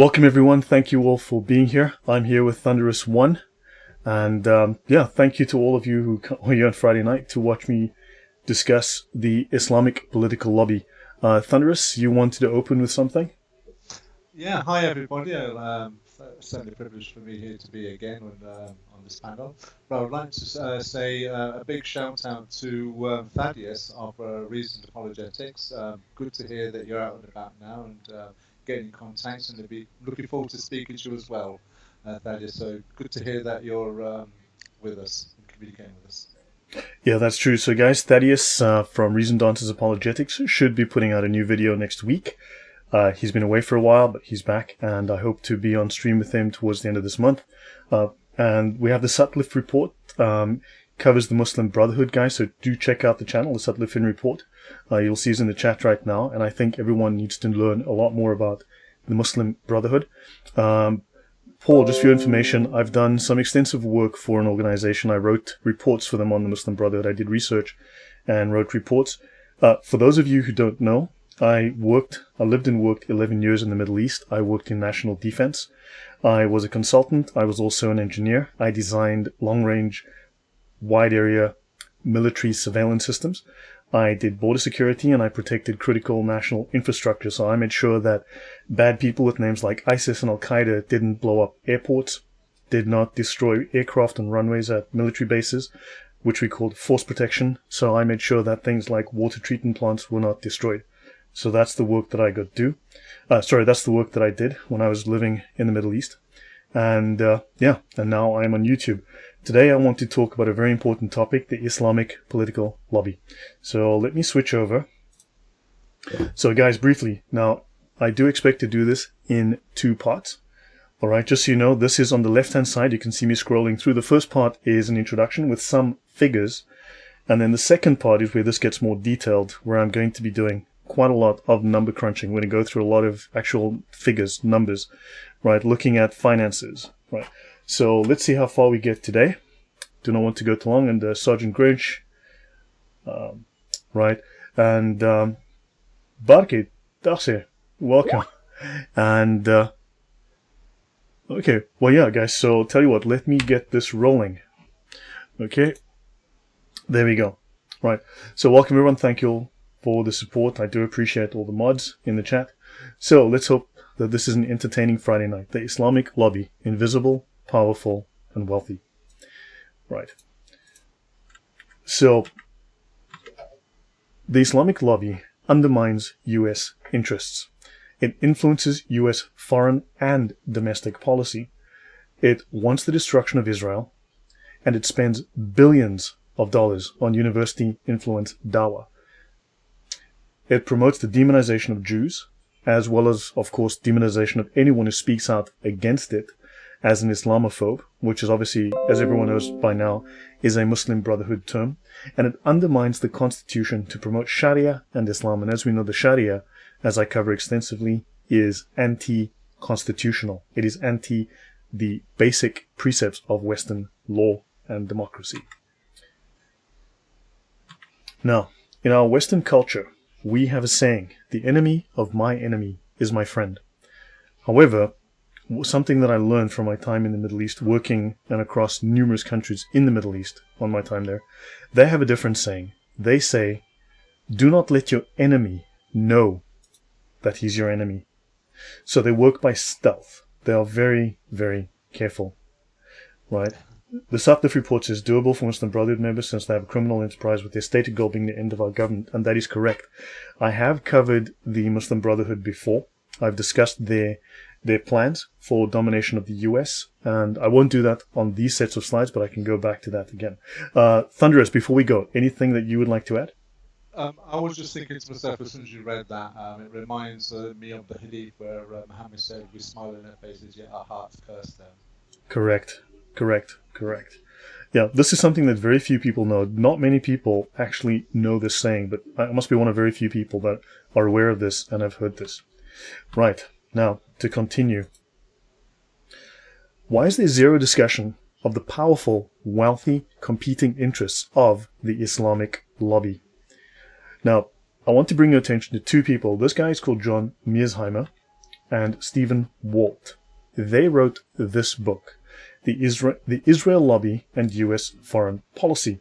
Welcome everyone, thank you all for being here. I'm here with Thunderous 1, and thank you to all of you who were here on Friday night to watch me discuss the Islamic political lobby. Thunderous, you wanted to open with something? Yeah, hi everybody. Certainly a privilege for me here to be again on this panel. But I would like to say a big shout out to Thaddeus of Reasoned Apologetics. Good to hear that you're out and about now and getting in contact, and be looking forward to speaking to you as well, Thaddeus. So good to hear that you're with us and communicating with us. Yeah, that's true. So guys, Thaddeus from Reasoned Apologetics should be putting out a new video next week. He's been away for a while, but he's back, and I hope to be on stream with him towards the end of this month. And we have the Sutliff Report, covers the Muslim Brotherhood, guys, so do check out the channel, the Sutliffin Report. You'll see it's in the chat right now, and I think everyone needs to learn a lot more about the Muslim Brotherhood. Paul, just for your information, I've done some extensive work for an organization. I wrote reports for them on the Muslim Brotherhood. I did research and wrote reports. For those of you who don't know, I lived and worked 11 years in the Middle East. I worked in national defense. I was a consultant. I was also an engineer. I designed long-range, wide-area military surveillance systems. I did border security, and I protected critical national infrastructure. So I made sure that bad people with names like ISIS and Al-Qaeda didn't blow up airports, did not destroy aircraft and runways at military bases, which we called force protection. So I made sure that things like water treatment plants were not destroyed. So that's the work that I got to do. That's the work that I did when I was living in the Middle East. And and now I'm on YouTube. Today I want to talk about a very important topic, the Islamic political lobby. So let me switch over. So guys, briefly, now I do expect to do this in 2 parts. Alright, just so you know, this is on the left-hand side. You can see me scrolling through. The first part is an introduction with some figures. And then the second part is where this gets more detailed, where I'm going to be doing quite a lot of number crunching. We're going to go through a lot of actual figures, numbers, right? Looking at finances, right? So let's see how far we get today. Do not want to go too long. And Sergeant Grinch, right? And Barke, Darcy, welcome. And okay, well, yeah, guys. So tell you what, let me get this rolling. Okay, there we go. Right. So welcome everyone. Thank you all for the support. I do appreciate all the mods in the chat. So let's hope that this is an entertaining Friday night. The Islamic lobby, invisible, powerful, and wealthy. Right. So the Islamic lobby undermines U.S. interests. It influences U.S. foreign and domestic policy. It wants the destruction of Israel, and it spends billions of dollars on university-influenced dawah. It promotes the demonization of Jews, as well as, of course, demonization of anyone who speaks out against it as an Islamophobe, which is obviously, as everyone knows by now, is a Muslim Brotherhood term. And it undermines the Constitution to promote Sharia and Islam. And as we know, the Sharia, as I cover extensively, is anti-constitutional. It is anti the basic precepts of Western law and democracy. Now, in our Western culture, we have a saying, the enemy of my enemy is my friend. However, something that I learned from my time in the Middle East, working and across numerous countries in the Middle East on my time there, they have a different saying. They say, do not let your enemy know that he's your enemy. So they work by stealth. They are very, very careful, right? The Sutliff Report says doable for Muslim Brotherhood members since they have a criminal enterprise with their stated goal being the end of our government, and that is correct. I have covered the Muslim Brotherhood before. I've discussed their plans for domination of the US, and I won't do that on these sets of slides, but I can go back to that again. Thunderous, before we go, anything that you would like to add? I was just thinking to myself as soon as you read that, it reminds me of the hadith where Muhammad said, we smile in their faces, yet our hearts curse them. Correct. Yeah, this is something that very few people know. Not many people actually know this saying, but I must be one of very few people that are aware of this and have heard this. Right, now, to continue. Why is there zero discussion of the powerful, wealthy, competing interests of the Islamic lobby? Now, I want to bring your attention to 2 people. This guy is called John Mearsheimer, and Stephen Walt. They wrote this book, The Israel Lobby and U.S. Foreign Policy.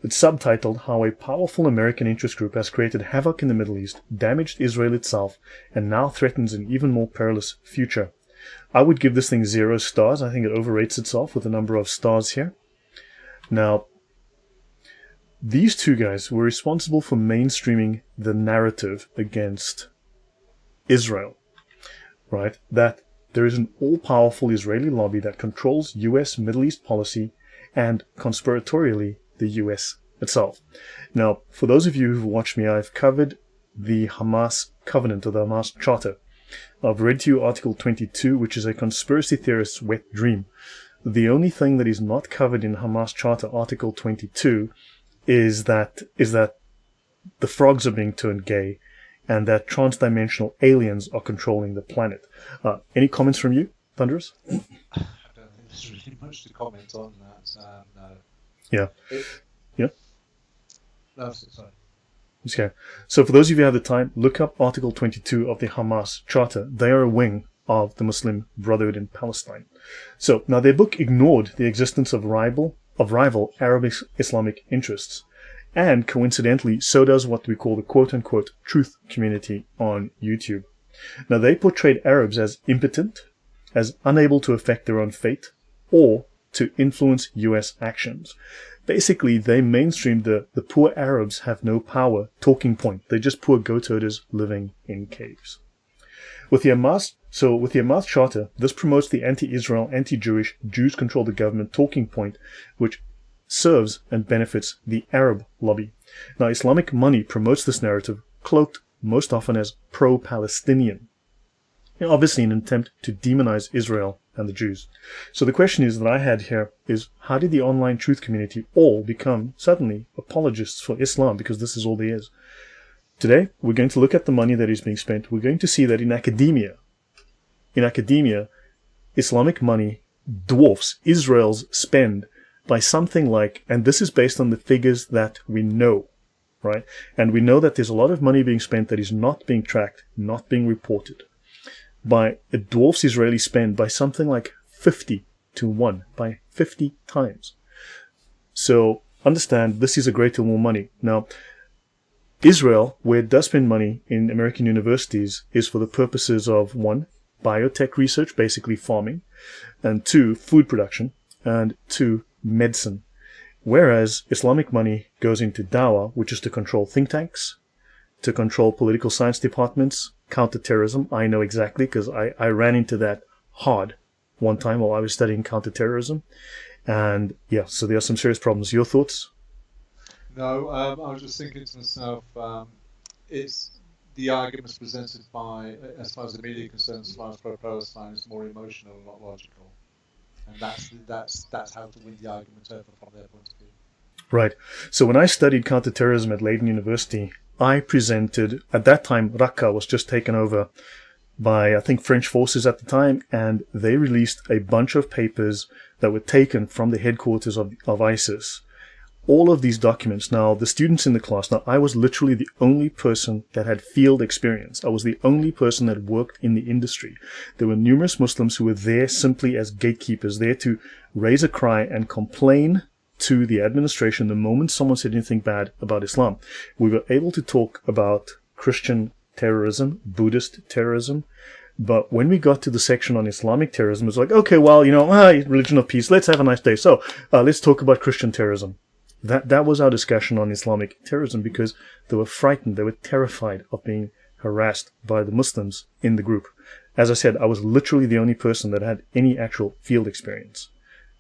It's subtitled How a Powerful American Interest Group Has Created Havoc in the Middle East, Damaged Israel Itself, and Now Threatens an Even More Perilous Future. I would give this thing 0 stars. I think it overrates itself with a number of stars here. Now, these two guys were responsible for mainstreaming the narrative against Israel, right? That there is an all-powerful Israeli lobby that controls U.S. Middle East policy and, conspiratorially, the U.S. itself. Now, for those of you who've watched me, I've covered the Hamas Covenant, or the Hamas Charter. I've read to you Article 22, which is a conspiracy theorist's wet dream. The only thing that is not covered in Hamas Charter Article 22 is that the frogs are being turned gay and that transdimensional aliens are controlling the planet. Any comments from you, Thunderous? I don't think there's really much to comment on that. No. Yeah. Yeah? No, sorry. Okay. So for those of you who have the time, look up Article 22 of the Hamas Charter. They are a wing of the Muslim Brotherhood in Palestine. So now their book ignored the existence of rival Arab Islamic interests. And coincidentally, so does what we call the quote-unquote truth community on YouTube. Now, they portrayed Arabs as impotent, as unable to affect their own fate, or to influence U.S. actions. Basically, they mainstreamed the poor Arabs have no power talking point. They're just poor goat herders living in caves. With the Hamas Charter, this promotes the anti-Israel, anti-Jewish, Jews control the government talking point, which serves and benefits the Arab lobby. Now, Islamic money promotes this narrative, cloaked most often as pro-Palestinian, obviously in an attempt to demonize Israel and the Jews. So the question is that I had here is, how did the online truth community all become suddenly apologists for Islam? Because this is all there is. Today, we're going to look at the money that is being spent. We're going to see that in academia, Islamic money dwarfs Israel's spend by something like, and this is based on the figures that we know, right? And we know that there's a lot of money being spent that is not being tracked, not being reported. It dwarfs Israeli spend by something like 50 to 1, by 50 times. So understand, this is a great deal more money. Now, Israel, where it does spend money in American universities, is for the purposes of 1, biotech research, basically farming, and 2, food production, and 2, medicine. Whereas Islamic money goes into dawah, which is to control think tanks, to control political science departments, counterterrorism. I know exactly, because I ran into that hard one time while I was studying counterterrorism. And yeah, so there are some serious problems. Your thoughts? No, I was just thinking to myself, it's the arguments presented by, as far as the media concerns, as far as pro-Palestine, is more emotional, not logical. And that's how to win the argument over from their point of view. Right. So when I studied counterterrorism at Leiden University, I presented, at that time, Raqqa was just taken over by, I think, French forces at the time, and they released a bunch of papers that were taken from the headquarters of ISIS. All of these documents. Now, the students in the class, now I was literally the only person that had field experience. I was the only person that worked in the industry. There were numerous Muslims who were there simply as gatekeepers, there to raise a cry and complain to the administration the moment someone said anything bad about Islam. We were able to talk about Christian terrorism, Buddhist terrorism, but when we got to the section on Islamic terrorism, it was like, okay, well, religion of peace, let's have a nice day. So, let's talk about Christian terrorism. That was our discussion on Islamic terrorism, because they were frightened, they were terrified of being harassed by the Muslims in the group. As I said, I was literally the only person that had any actual field experience,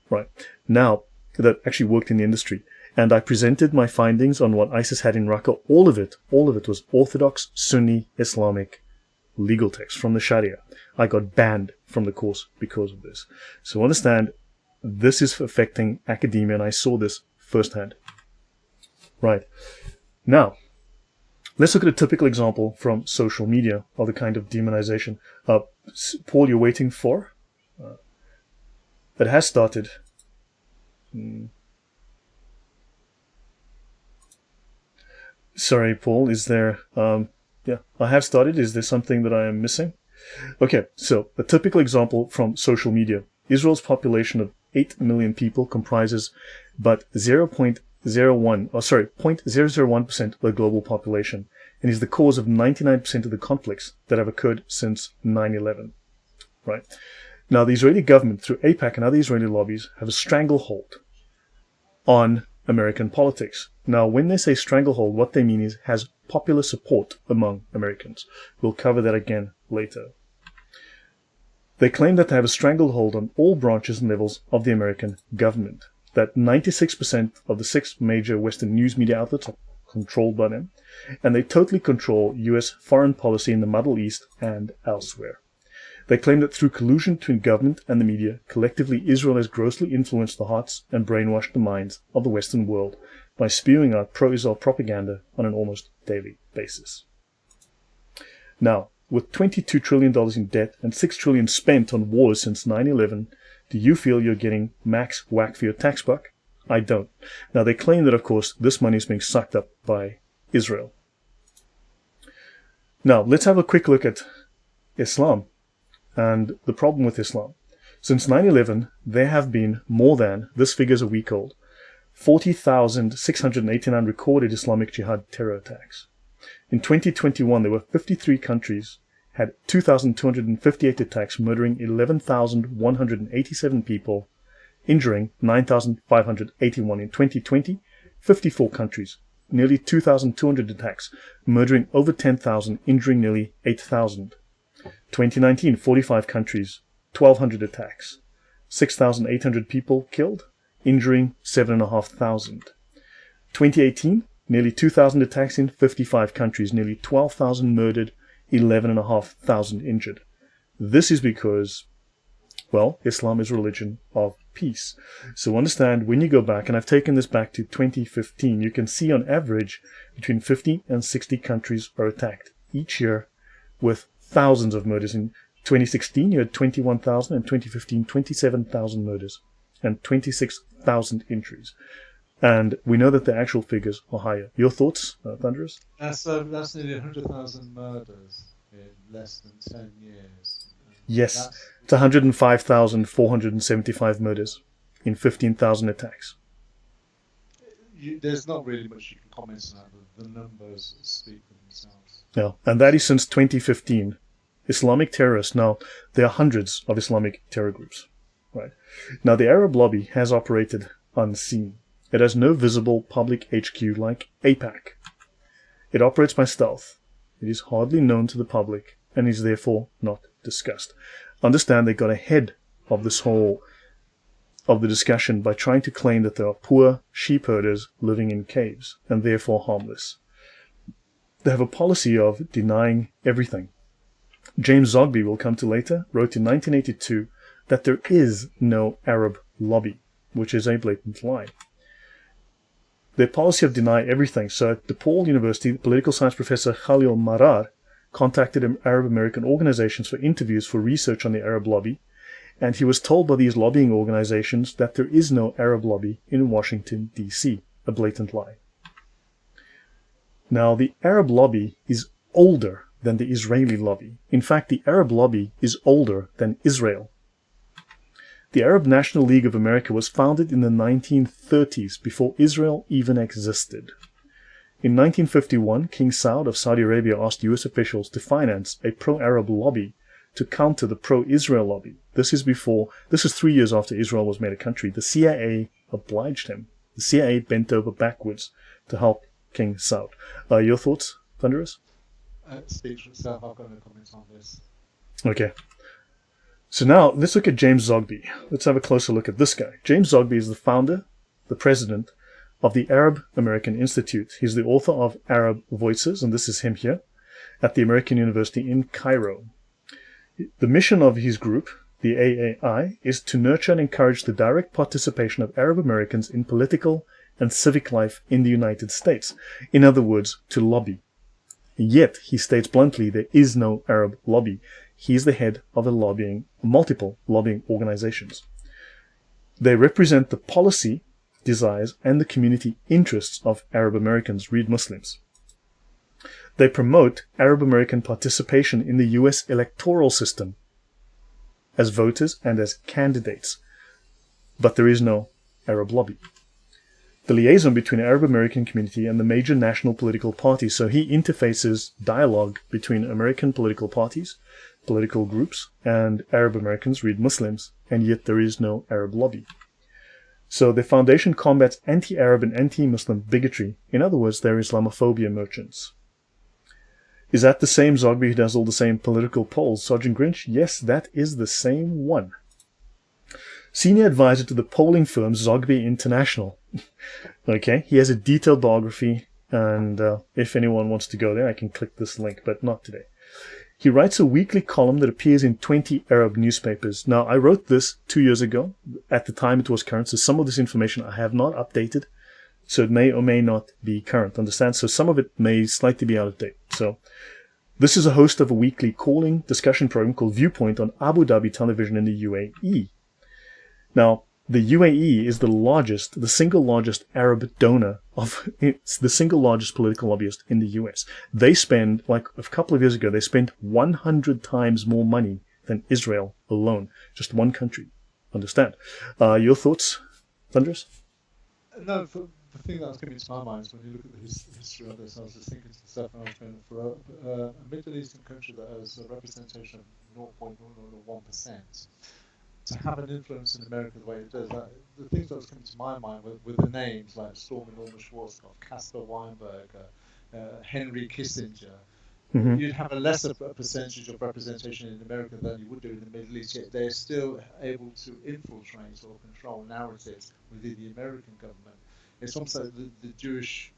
right? Now, that actually worked in the industry. And I presented my findings on what ISIS had in Raqqa. All of it was Orthodox, Sunni, Islamic legal text from the Sharia. I got banned from the course because of this. So understand, this is affecting academia, and I saw this firsthand. Right. Now, let's look at a typical example from social media of the kind of demonization. Paul, you're waiting for? That has started. Sorry, Paul, is there... yeah, I have started. Is there something that I am missing? Okay, so a typical example from social media. Israel's population of 8 million people comprises but 0.01% of the global population and is the cause of 99% of the conflicts that have occurred since 9/11. Right? Now, the Israeli government, through AIPAC and other Israeli lobbies, have a stranglehold on American politics. Now, when they say stranglehold, what they mean is has popular support among Americans. We'll cover that again later. They claim that they have a stranglehold on all branches and levels of the American government, that 96% of the 6 major Western news media outlets are controlled by them, and they totally control US foreign policy in the Middle East and elsewhere. They claim that through collusion between government and the media, collectively Israel has grossly influenced the hearts and brainwashed the minds of the Western world by spewing out pro-Israel propaganda on an almost daily basis. Now, with $22 trillion in debt and $6 trillion spent on wars since 9/11, do you feel you're getting max whack for your tax buck? I don't. Now, they claim that, of course, this money is being sucked up by Israel. Now, let's have a quick look at Islam and the problem with Islam. Since 9/11, there have been more than, this figure's a week old, 40,689 recorded Islamic Jihad terror attacks. In 2021, there were 53 countries, had 2,258 attacks, murdering 11,187 people, injuring 9,581. In 2020, 54 countries, nearly 2,200 attacks, murdering over 10,000, injuring nearly 8,000. 2019, 45 countries, 1,200 attacks, 6,800 people killed, injuring 7,500. 2018, nearly 2,000 attacks in 55 countries, nearly 12,000 murdered, 11,500 injured. This is because, well, Islam is a religion of peace. So understand, when you go back, and I've taken this back to 2015, you can see on average between 50 and 60 countries are attacked each year with thousands of murders. In 2016, you had 21,000, and 2015, 27,000 murders and 26,000 injuries. And we know that the actual figures are higher. Your thoughts, Thunderous? That's nearly 100,000 murders in less than 10 years. Yes, it's 105,475 murders in 15,000 attacks. There's not really much you can comment on that. The numbers speak for themselves. Yeah, and that is since 2015. Islamic terrorists, now, there are hundreds of Islamic terror groups. Right. Now, the Arab lobby has operated unseen. It has no visible public HQ like AIPAC. It operates by stealth. It is hardly known to the public and is therefore not discussed. Understand they got ahead of this whole of the discussion by trying to claim that there are poor sheep herders living in caves and therefore harmless. They have a policy of denying everything. James Zogby, we'll come to later, wrote in 1982 that there is no Arab lobby, which is a blatant lie. Their policy of deny everything. So at DePaul University, the political science professor Khalil Marar contacted Arab American organizations for interviews for research on the Arab lobby, and he was told by these lobbying organizations that there is no Arab lobby in Washington, D.C., a blatant lie. Now, the Arab lobby is older than the Israeli lobby. In fact, the Arab lobby is older than Israel. The Arab National League of America was founded in the 1930s, before Israel even existed. In 1951, King Saud of Saudi Arabia asked US officials to finance a pro-Arab lobby to counter the pro-Israel lobby. This is 3 years after Israel was made a country. The CIA obliged him. The CIA bent over backwards to help King Saud. Your thoughts, Thunderous? It speaks for itself. I've got no comments on this. Okay. So now, let's look at James Zogby. Let's have a closer look at this guy. James Zogby is the founder, the president of the Arab American Institute. He's the author of Arab Voices, and this is him here, at the American University in Cairo. The mission of his group, the AAI, is to nurture and encourage the direct participation of Arab Americans in political and civic life in the United States. In other words, to lobby. Yet, he states bluntly, there is no Arab lobby. He is the head of multiple lobbying organizations. They represent the policy, desires, and the community interests of Arab Americans, read Muslims. They promote Arab American participation in the US electoral system as voters and as candidates. But there is no Arab lobby. The liaison between the Arab American community and the major national political parties. So he interfaces dialogue between American political parties, political groups, and Arab Americans, read Muslims, and yet there is no Arab lobby. So the foundation combats anti-Arab and anti-Muslim bigotry. In other words, they're Islamophobia merchants. Is that the same Zogby who does all the same political polls, Sergeant Grinch? Yes, that is the same one. Senior advisor to the polling firm Zogby International. Okay, he has a detailed biography, and if anyone wants to go there, I can click this link, but not today. He writes a weekly column that appears in 20 Arab newspapers. Now, I wrote this 2 years ago. At the time, it was current, so some of this information I have not updated, so it may or may not be current, understand? So some of it may slightly be out of date. So this is a host of a weekly calling discussion program called Viewpoint on Abu Dhabi television in the UAE. Now, the UAE is the single largest Arab donor it's the single largest political lobbyist in the US. They spend, like a couple of years ago, they spent 100 times more money than Israel alone. Just one country. Understand? Your thoughts, Thunderous? No, the thing that's coming to my mind is when you look at the history of this, I was just thinking to myself, for a Middle Eastern country that has a representation of 0.001%, to have an influence in America the way it does, the things that was coming to my mind with the names like Stormy Norman Schwarzkopf, Caspar Weinberg, Henry Kissinger, you'd have a lesser percentage of representation in America than you would do in the Middle East, yet they're still able to infiltrate or control narratives within the American government. It's almost like the Jewish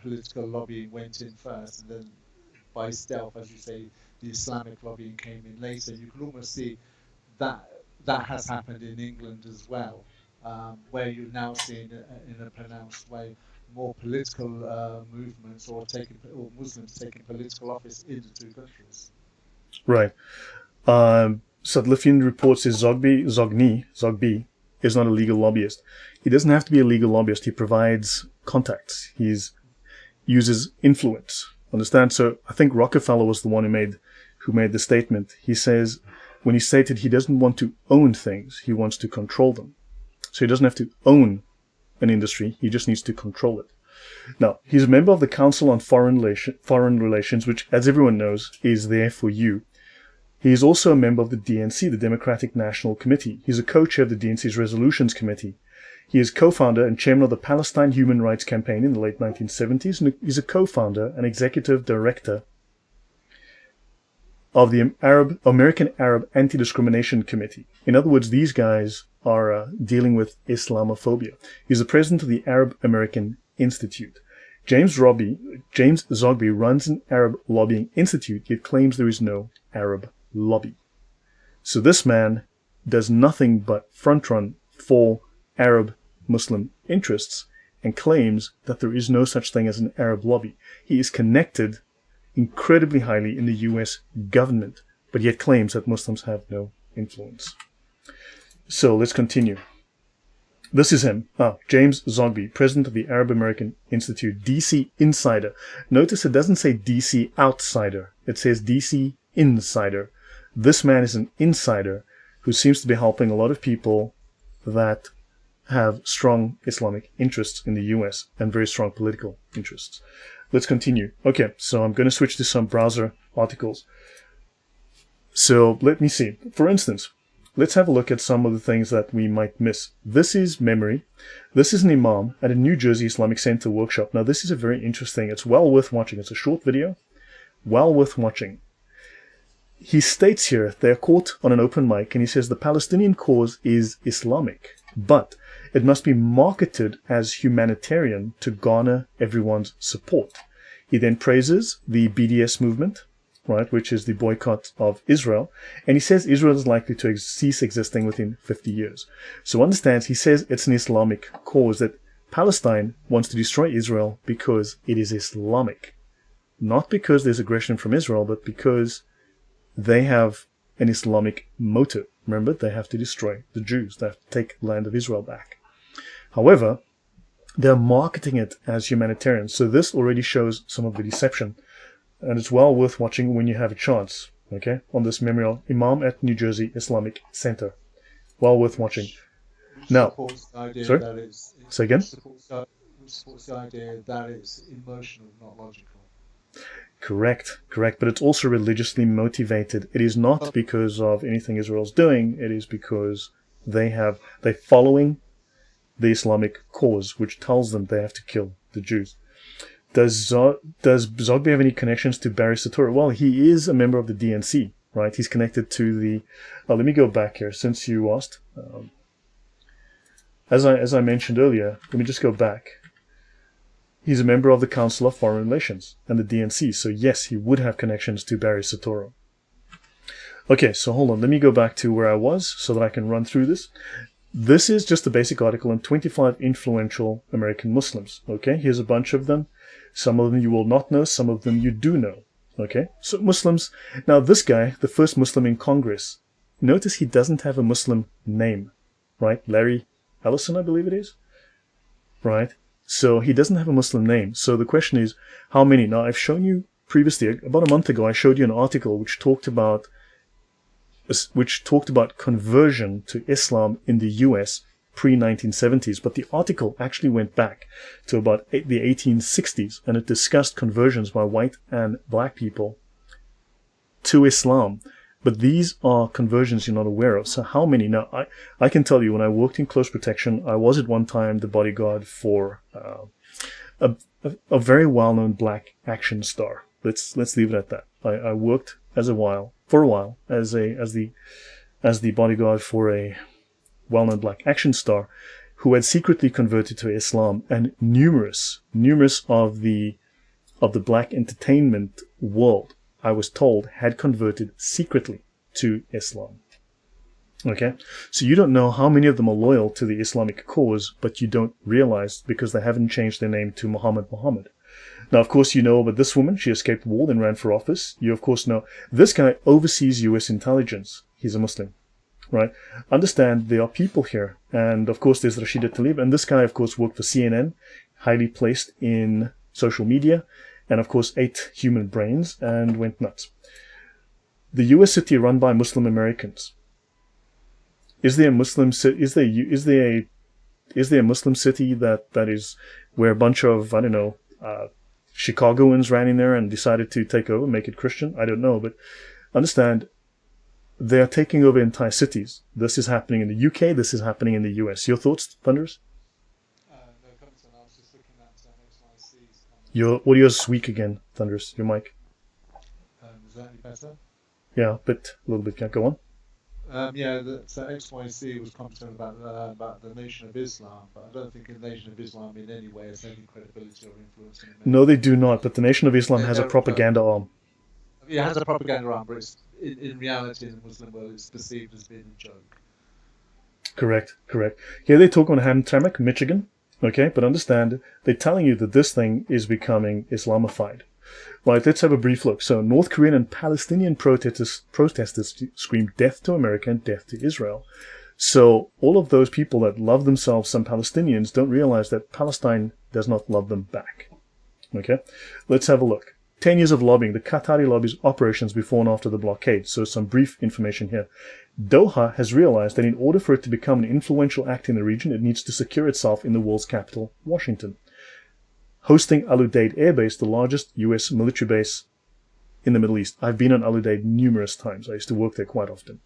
political lobbying went in first, and then by stealth, as you say, the Islamic lobbying came in later. You can almost see that has happened in England as well, where you're now seeing in a pronounced way more political movements or Muslims taking political office in the two countries. Right. Sadlifian reports is Zogby is not a legal lobbyist. He doesn't have to be a legal lobbyist. He provides contacts. He uses influence. Understand? So I think Rockefeller was the one who made the statement. He says, when he stated he doesn't want to own things, he wants to control them. So he doesn't have to own an industry, he just needs to control it. Now, he's a member of the Council on Foreign Relations, which, as everyone knows, is there for you. He is also a member of the DNC, the Democratic National Committee. He's a co-chair of the DNC's Resolutions Committee. He is co-founder and chairman of the Palestine Human Rights Campaign in the late 1970s, and he's a co-founder and executive director of the American Arab Anti-Discrimination Committee. In other words, these guys are dealing with Islamophobia. He's the president of the Arab American Institute. James Zogby runs an Arab lobbying institute, yet claims there is no Arab lobby. So this man does nothing but front run for Arab Muslim interests and claims that there is no such thing as an Arab lobby. He is connected incredibly highly in the US government, but yet claims that Muslims have no influence. So let's continue. This is him, James Zogby, president of the Arab American Institute, DC Insider. Notice it doesn't say DC Outsider, it says DC Insider. This man is an insider who seems to be helping a lot of people that have strong Islamic interests in the US and very strong political interests. Let's continue. Okay, so I'm going to switch to some browser articles. So let me see. For instance, let's have a look at some of the things that we might miss. This is memory. This is an imam at a New Jersey Islamic Center workshop. Now, this is a very interesting, it's well worth watching. It's a short video, well worth watching. He states here, they're caught on an open mic, and he says the Palestinian cause is Islamic, but it must be marketed as humanitarian to garner everyone's support. He then praises the BDS movement, right, which is the boycott of Israel, and he says Israel is likely to cease existing within 50 years. So understands, he says it's an Islamic cause, that Palestine wants to destroy Israel because it is Islamic. Not because there's aggression from Israel, but because they have an Islamic motive. Remember, they have to destroy the Jews. They have to take the land of Israel back. However, they're marketing it as humanitarian. So this already shows some of the deception. and it's well worth watching when you have a chance, okay, on this memory of Imam at New Jersey Islamic Center. Well worth watching. Which Now, supports the idea sorry? that it's, Say again? which supports the idea that it's emotional, not logical. Correct. But it's also religiously motivated. It is not because of anything Israel's doing. It is because they're following the Islamic cause, which tells them they have to kill the Jews. Does Zogby have any connections to Barry Soetoro? Well, he is a member of the DNC, right? He's connected to the... let me go back here, since you asked. As I mentioned earlier, let me just go back. He's a member of the Council of Foreign Relations and the DNC, so yes, he would have connections to Barry Soetoro. Okay, so hold on, let me go back to where I was so that I can run through this. This is just a basic article on 25 influential American Muslims. Okay, here's a bunch of them. Some of them you will not know, some of them you do know. Okay, so Muslims. Now this guy, the first Muslim in Congress, notice he doesn't have a Muslim name, right? Larry Ellison, I believe it is. Right? So he doesn't have a Muslim name. So the question is, how many? Now I've shown you previously, about a month ago, I showed you an article which talked about conversion to Islam in the US pre-1970s. But the article actually went back to about the 1860s, and it discussed conversions by white and black people to Islam. But these are conversions you're not aware of. So how many? Now, I can tell you, when I worked in close protection, I was at one time the bodyguard for a very well-known black action star. Let's leave it at that. I worked for a while as the bodyguard for a well-known black action star who had secretly converted to Islam, and numerous of the black entertainment world, I was told, had converted secretly to Islam. Okay? So you don't know how many of them are loyal to the Islamic cause, but you don't realize because they haven't changed their name to Muhammad. Now, of course, you know about this woman. She escaped war and ran for office. You, of course, know this guy oversees U.S. intelligence. He's a Muslim, right? Understand there are people here. And, of course, there's Rashida Tlaib. And this guy, of course, worked for CNN, highly placed in social media, and of course ate human brains and went nuts. The U.S. city run by Muslim Americans. Is there a Muslim city? Is there a Muslim city that is where a bunch of Chicagoans ran in there and decided to take over, make it Christian? I don't know, but understand they are taking over entire cities. This is happening in the UK. This is happening in the US. Your thoughts, Thunderous? Your audio's weak again, Thunderous. Your mic. Is that any better? Yeah, a little bit. Can't go on. So XYZ was commenting about the Nation of Islam, but I don't think the Nation of Islam in any way has any credibility or influence. No, they do not. But the Nation of Islam has a propaganda arm. It has a propaganda arm, but it's, in reality, in the Muslim world, it's perceived as being a joke. Correct. Here they talk on Hamtramck, Michigan. Okay, but understand, they're telling you that this thing is becoming Islamified. Right, let's have a brief look. So, North Korean and Palestinian protesters scream death to America and death to Israel. So, all of those people that love themselves, some Palestinians, don't realize that Palestine does not love them back. Okay, let's have a look. 10 years of lobbying, the Qatari lobby's operations before and after the blockade. So, some brief information here. Doha has realized that in order for it to become an influential actor in the region, it needs to secure itself in the world's capital, Washington. Hosting Al Udeid Air Base, the largest U.S. military base in the Middle East. I've been on Al Udeid numerous times. I used to work there quite often.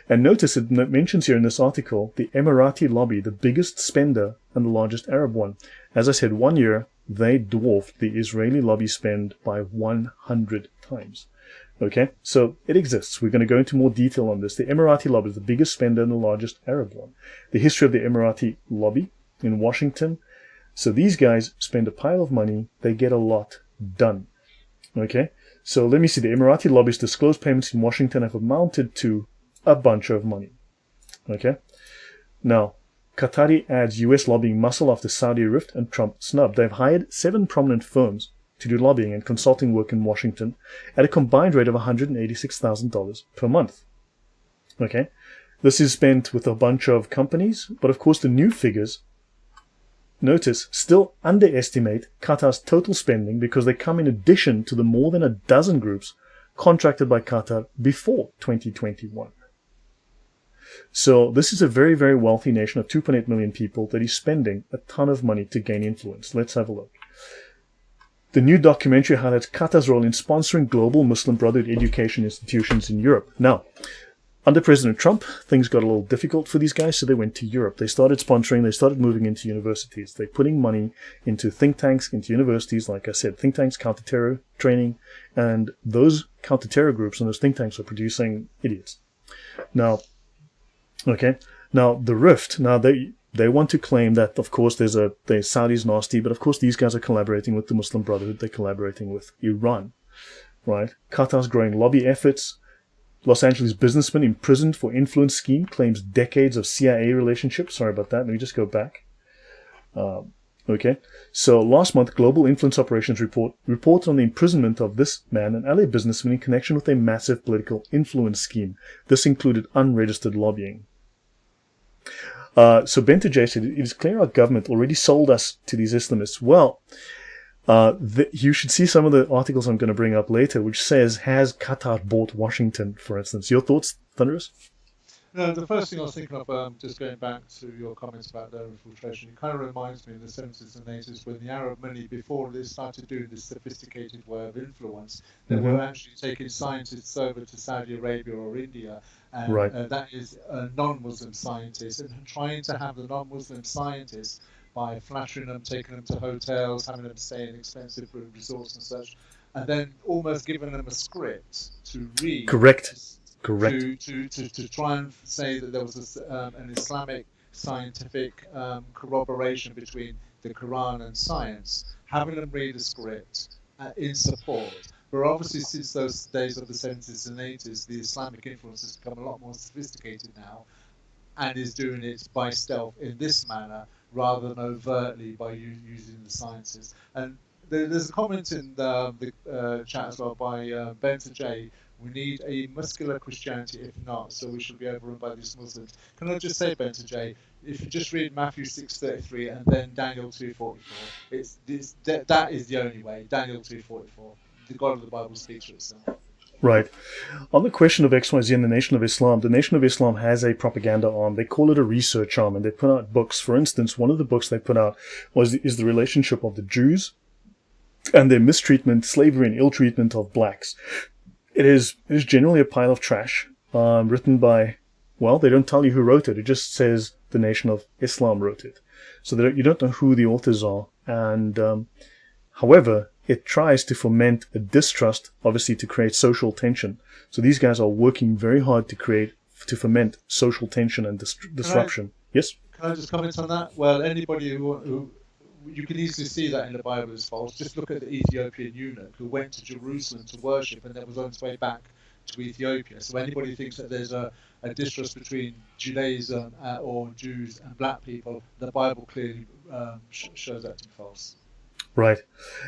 And notice it mentions here in this article the Emirati lobby, the biggest spender and the largest Arab one. As I said, 1 year, they dwarfed the Israeli lobby spend by 100 times. Okay, so it exists. We're going to go into more detail on this. The Emirati lobby is the biggest spender and the largest Arab one. The history of the Emirati lobby in Washington. So these guys spend a pile of money. They get a lot done. Okay, so let me see. The Emirati lobby's disclosed payments in Washington have amounted to a bunch of money. Okay, now Qatari adds U.S. lobbying muscle after Saudi rift and Trump snub. They've hired 7 prominent firms to do lobbying and consulting work in Washington at a combined rate of $186,000 per month. Okay, this is spent with a bunch of companies, but of course the new figures notice, still underestimate Qatar's total spending because they come in addition to the more than a dozen groups contracted by Qatar before 2021. So this is a very, very wealthy nation of 2.8 million people that is spending a ton of money to gain influence. Let's have a look. The new documentary highlights Qatar's role in sponsoring global Muslim Brotherhood education institutions in Europe. Now, under President Trump, things got a little difficult for these guys, so they went to Europe. They started sponsoring, they started moving into universities. They're putting money into think tanks, into universities, like I said, think tanks, counter-terror training, and those counter-terror groups and those think tanks are producing idiots. Now, the rift, they want to claim that, of course, the Saudis nasty, but of course these guys are collaborating with the Muslim Brotherhood, they're collaborating with Iran, right? Qatar's growing lobby efforts. Los Angeles businessman imprisoned for influence scheme claims decades of CIA relationship. Sorry about that. Let me just go back. So last month, Global Influence Operations reported on the imprisonment of this man, an LA businessman, in connection with a massive political influence scheme. This included unregistered lobbying. So Bente J said, it is clear our government already sold us to these Islamists. Well, you should see some of the articles I'm going to bring up later, which says, has Qatar bought Washington, for instance? Your thoughts, Thunderous? No, the first thing I was thinking of, just going back to your comments about their infiltration, it kind of reminds me in the 70s and 80s when the Arab money, before they started doing this sophisticated way of influence, they were actually taking scientists over to Saudi Arabia or India, and that is non-Muslim scientists, and trying to have the non-Muslim scientists, by flattering them, taking them to hotels, having them stay in expensive resorts and such, and then almost giving them a script to read. Correct. To try and say that there was an Islamic scientific corroboration between the Quran and science, having them read a script in support. But obviously, since those days of the 70s and 80s, the Islamic influence has become a lot more sophisticated now, and is doing it by stealth in this manner, rather than overtly by using the sciences. And there's a comment in the chat as well by Bente J. We need a muscular Christianity, if not, so we should be overrun by these Muslims. Can I just say, Bente J, if you just read Matthew 6:33 and then Daniel 2:44, that is the only way. Daniel 2:44. The God of the Bible speaks for itself. Right. On the question of XYZ and the Nation of Islam has a propaganda arm. They call it a research arm, and they put out books. For instance, one of the books they put out is the relationship of the Jews and their mistreatment, slavery, and ill treatment of blacks. It is generally a pile of trash, written by, well, they don't tell you who wrote it. It just says the Nation of Islam wrote it. So that you don't know who the authors are. And, however, it tries to foment a distrust, obviously to create social tension. So these guys are working very hard to foment social tension and disruption. Yes? Can I just comment on that? Well, anybody who you can easily see that in the Bible is false. Just look at the Ethiopian eunuch who went to Jerusalem to worship and then was on his way back to Ethiopia. So anybody thinks that there's a distrust between Judaism or Jews and black people, the Bible clearly shows that to be false. Right.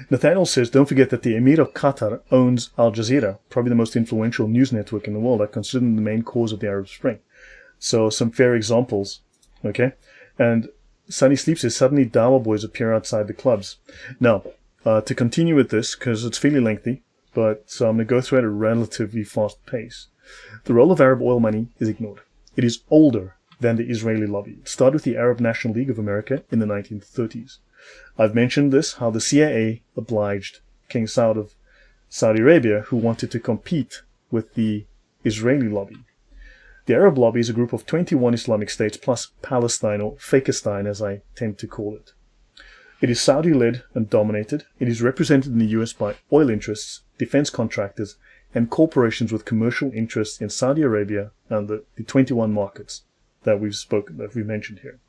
Nathaniel says, don't forget that the Emir of Qatar owns Al Jazeera, probably the most influential news network in the world, considered the main cause of the Arab Spring. So some fair examples. Okay. And Sunny Sleep says, suddenly Dawa boys appear outside the clubs. Now, to continue with this, because it's fairly lengthy, but so I'm going to go through at a relatively fast pace. The role of Arab oil money is ignored. It is older than the Israeli lobby. It started with the Arab National League of America in the 1930s. I've mentioned this, how the CIA obliged King Saud of Saudi Arabia, who wanted to compete with the Israeli lobby. The Arab lobby is a group of 21 Islamic states plus Palestine, or Fakistan as I tend to call it. It is Saudi-led and dominated. It is represented in the US by oil interests, defense contractors, and corporations with commercial interests in Saudi Arabia and the 21 markets that we've mentioned here.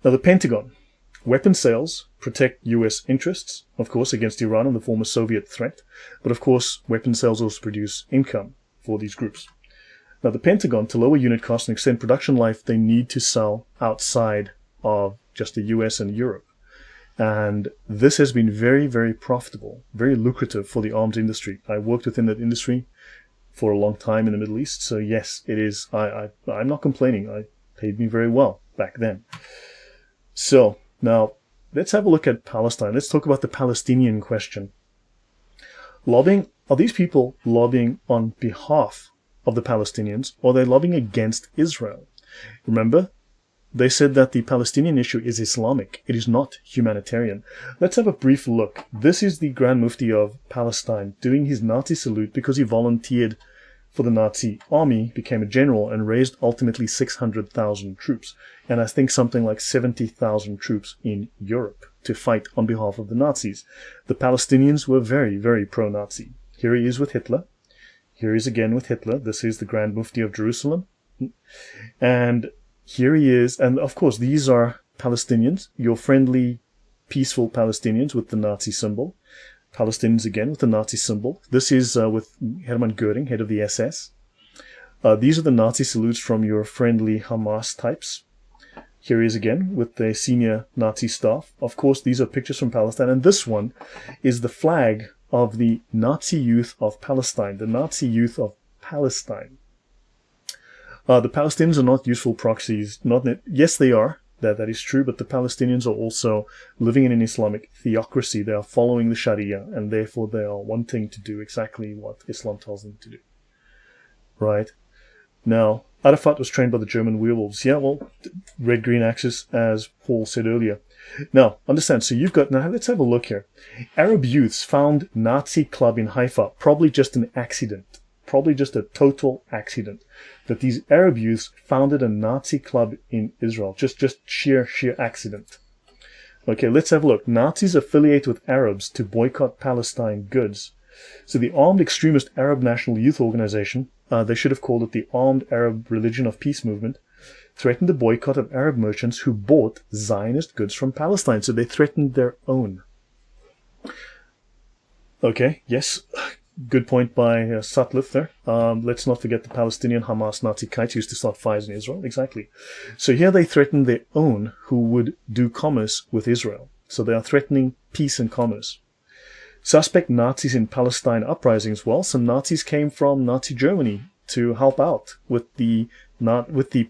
Now, the Pentagon. Weapon sales protect US interests, of course, against Iran and the former Soviet threat. But of course, weapon sales also produce income for these groups. Now, the Pentagon, to lower unit costs and extend production life, they need to sell outside of just the US and Europe. And this has been very, very profitable, very lucrative for the arms industry. I worked within that industry for a long time in the Middle East. So yes, it is. I'm not complaining. It paid me very well back then. So Now, let's have a look at Palestine. Let's talk about the Palestinian question. Are these people lobbying on behalf of the Palestinians, or are they lobbying against Israel? Remember, they said that the Palestinian issue is Islamic. It is not humanitarian. Let's have a brief look. This is the Grand Mufti of Palestine doing his Nazi salute because he volunteered for the Nazi army, became a general, and raised ultimately 600,000 troops. And I think something like 70,000 troops in Europe to fight on behalf of the Nazis. The Palestinians were very, very pro-Nazi. Here he is with Hitler. Here he is again with Hitler. This is the Grand Mufti of Jerusalem. And here he is. And of course, these are Palestinians, your friendly, peaceful Palestinians with the Nazi symbol. Palestinians again with the Nazi symbol. This is with Hermann Göring, head of the SS. These are the Nazi salutes from your friendly Hamas types. Here he is again with the senior Nazi staff. Of course, these are pictures from Palestine. And this one is the flag of the Nazi youth of Palestine. The Nazi youth of Palestine. The Palestinians are not useful proxies. Yes, they are. That is true, but the Palestinians are also living in an Islamic theocracy. They are following the Sharia, and therefore they are wanting to do exactly what Islam tells them to do. Right? Now, Arafat was trained by the German werewolves. Yeah, well, red-green axis, as Paul said earlier. Now, understand, so now let's have a look here. Arab youths found Nazi club in Haifa, probably just an accident. Probably just a total accident that these Arab youths founded a Nazi club in Israel. Just sheer accident. Okay, let's have a look. Nazis affiliate with Arabs to boycott Palestine goods. So the Armed Extremist Arab National Youth Organization, they should have called it the Armed Arab Religion of Peace Movement, threatened the boycott of Arab merchants who bought Zionist goods from Palestine. So they threatened their own. Okay, yes. Good point by Sutliff there. Let's not forget the Palestinian Hamas Nazi kites used to start fires in Israel. Exactly. So here they threaten their own who would do commerce with Israel. So they are threatening peace and commerce. Suspect Nazis in Palestine uprisings. Well, some Nazis came from Nazi Germany to help out with the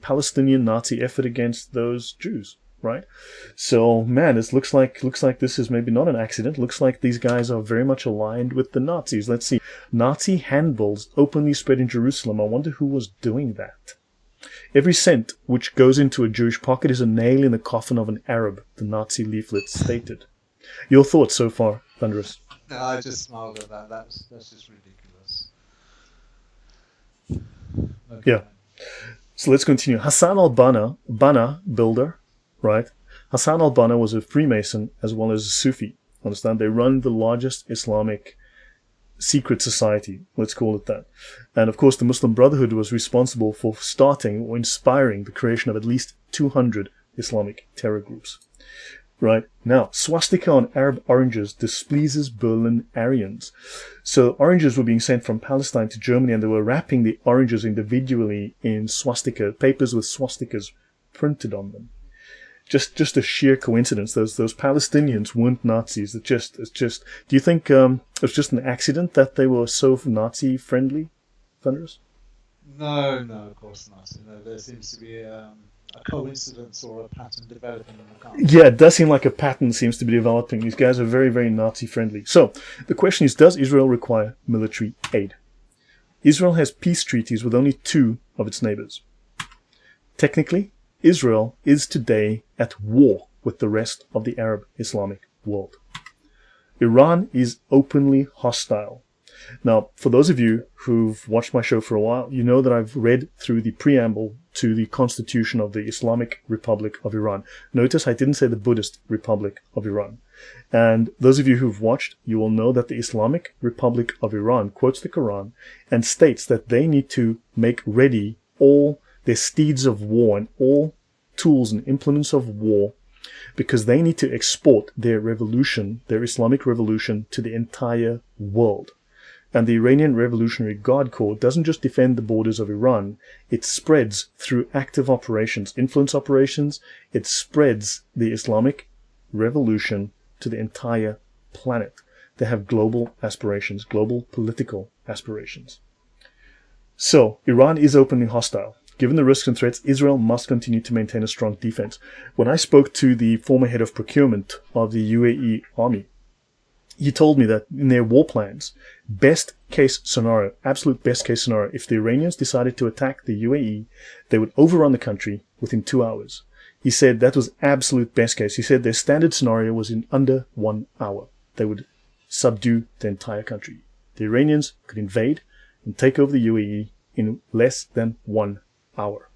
Palestinian Nazi effort against those Jews. Right? So, man, it looks like this is maybe not an accident. Looks like these guys are very much aligned with the Nazis. Let's see. Nazi handbills openly spread in Jerusalem. I wonder who was doing that. Every cent which goes into a Jewish pocket is a nail in the coffin of an Arab, the Nazi leaflet stated. Your thoughts so far, Thunderous? No, I just smiled at that. That's just ridiculous. Okay. Yeah. So let's continue. Hassan al-Banna builder. Right? Hassan al-Banna was a Freemason as well as a Sufi. Understand? They run the largest Islamic secret society, let's call it that. And of course, the Muslim Brotherhood was responsible for starting or inspiring the creation of at least 200 Islamic terror groups. Right? Now, swastika on Arab oranges displeases Berlin Aryans. So oranges were being sent from Palestine to Germany, and they were wrapping the oranges individually in swastika, papers with swastikas printed on them. Just a sheer coincidence. Those Palestinians weren't Nazis. It's just. Do you think it was just an accident that they were so Nazi friendly, Thunderous? No, of course not. There seems to be a coincidence or a pattern developing in the country. Yeah, it does seem like a pattern seems to be developing. These guys are very, very Nazi friendly. So the question is, does Israel require military aid? Israel has peace treaties with only 2 of its neighbors. Technically, Israel is today at war with the rest of the Arab Islamic world. Iran is openly hostile. Now, for those of you who've watched my show for a while, you know that I've read through the preamble to the Constitution of the Islamic Republic of Iran. Notice I didn't say the Buddhist Republic of Iran. And those of you who've watched, you will know that the Islamic Republic of Iran quotes the Quran and states that they need to make ready all their steeds of war and all tools and implements of war, because they need to export their revolution, their Islamic revolution, to the entire world. And the Iranian Revolutionary Guard Corps doesn't just defend the borders of Iran, it spreads through active operations, influence operations, it spreads the Islamic revolution to the entire planet. They have global aspirations, global political aspirations. So, Iran is openly hostile. Given the risks and threats, Israel must continue to maintain a strong defense. When I spoke to the former head of procurement of the UAE army, he told me that in their war plans, best case scenario, absolute best case scenario, if the Iranians decided to attack the UAE, they would overrun the country within 2 hours. He said that was absolute best case. He said their standard scenario was in under 1 hour. They would subdue the entire country. The Iranians could invade and take over the UAE in less than 1 hour.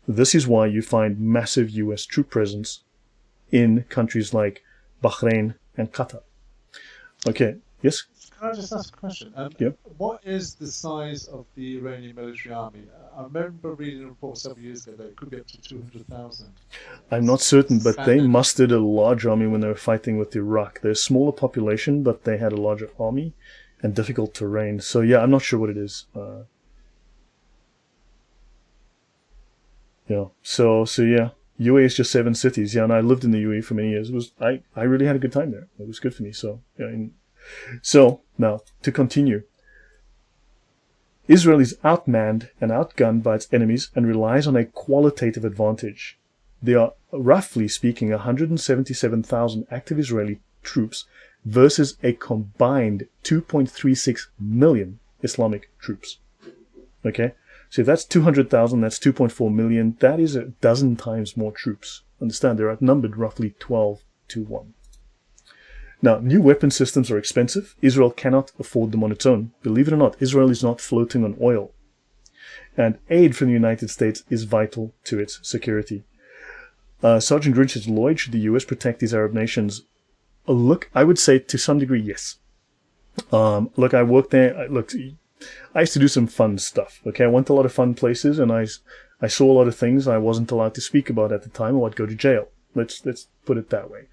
This is why you find massive US troop presence in countries like Bahrain and Qatar. Okay, yes? Can I just ask a question? Yeah. What is the size of the Iranian military army? I remember reading a report several years ago that it could be up to 200,000. I'm not certain, but they mustered a large army when they were fighting with Iraq. They're a smaller population, but they had a larger army and difficult terrain. So yeah, I'm not sure what it is. Yeah. So yeah. UAE is just 7 cities. Yeah, and I lived in the UAE for many years. I really had a good time there. It was good for me. So yeah. So now to continue. Israel is outmanned and outgunned by its enemies and relies on a qualitative advantage. There are, roughly speaking, 177,000 active Israeli troops versus a combined 2.36 million Islamic troops. Okay? So if that's 200,000, that's 2.4 million. That is a dozen times more troops. Understand, they're outnumbered roughly 12 to 1. Now, new weapon systems are expensive. Israel cannot afford them on its own. Believe it or not, Israel is not floating on oil. And aid from the United States is vital to its security. Sergeant Richard Lloyd, should the US protect these Arab nations? Look, I would say to some degree, yes. Look, I worked there. I used to do some fun stuff. Okay, I went to a lot of fun places, and I saw a lot of things I wasn't allowed to speak about at the time, or I'd go to jail. Let's put it that way.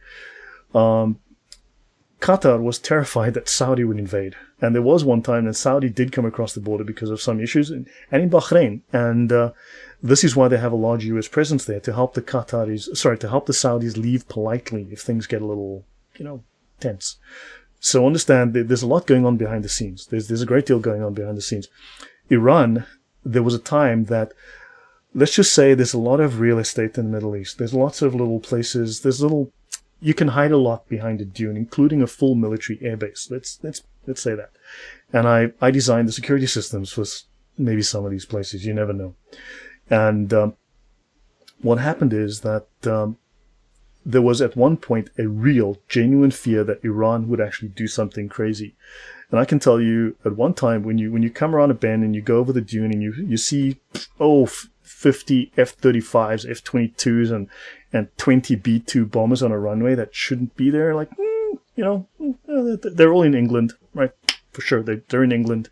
Qatar was terrified that Saudi would invade, and there was one time that Saudi did come across the border because of some issues, and in Bahrain, and this is why they have a large US presence there, to help the Saudis leave politely if things get a little, tense. So understand that there's a lot going on behind the scenes. There's a great deal going on behind the scenes. Iran, there was a time that, let's just say there's a lot of real estate in the Middle East. There's lots of little places. You can hide a lot behind a dune, including a full military airbase. Let's say that. And I designed the security systems for maybe some of these places. You never know. And what happened is that there was at one point a real, genuine fear that Iran would actually do something crazy. And I can tell you, at one time, when you come around a bend and you go over the dune and you see 50 F-35s, F-22s, and 20 B-2 bombers on a runway that shouldn't be there, they're all in England, right? For sure, they're in England.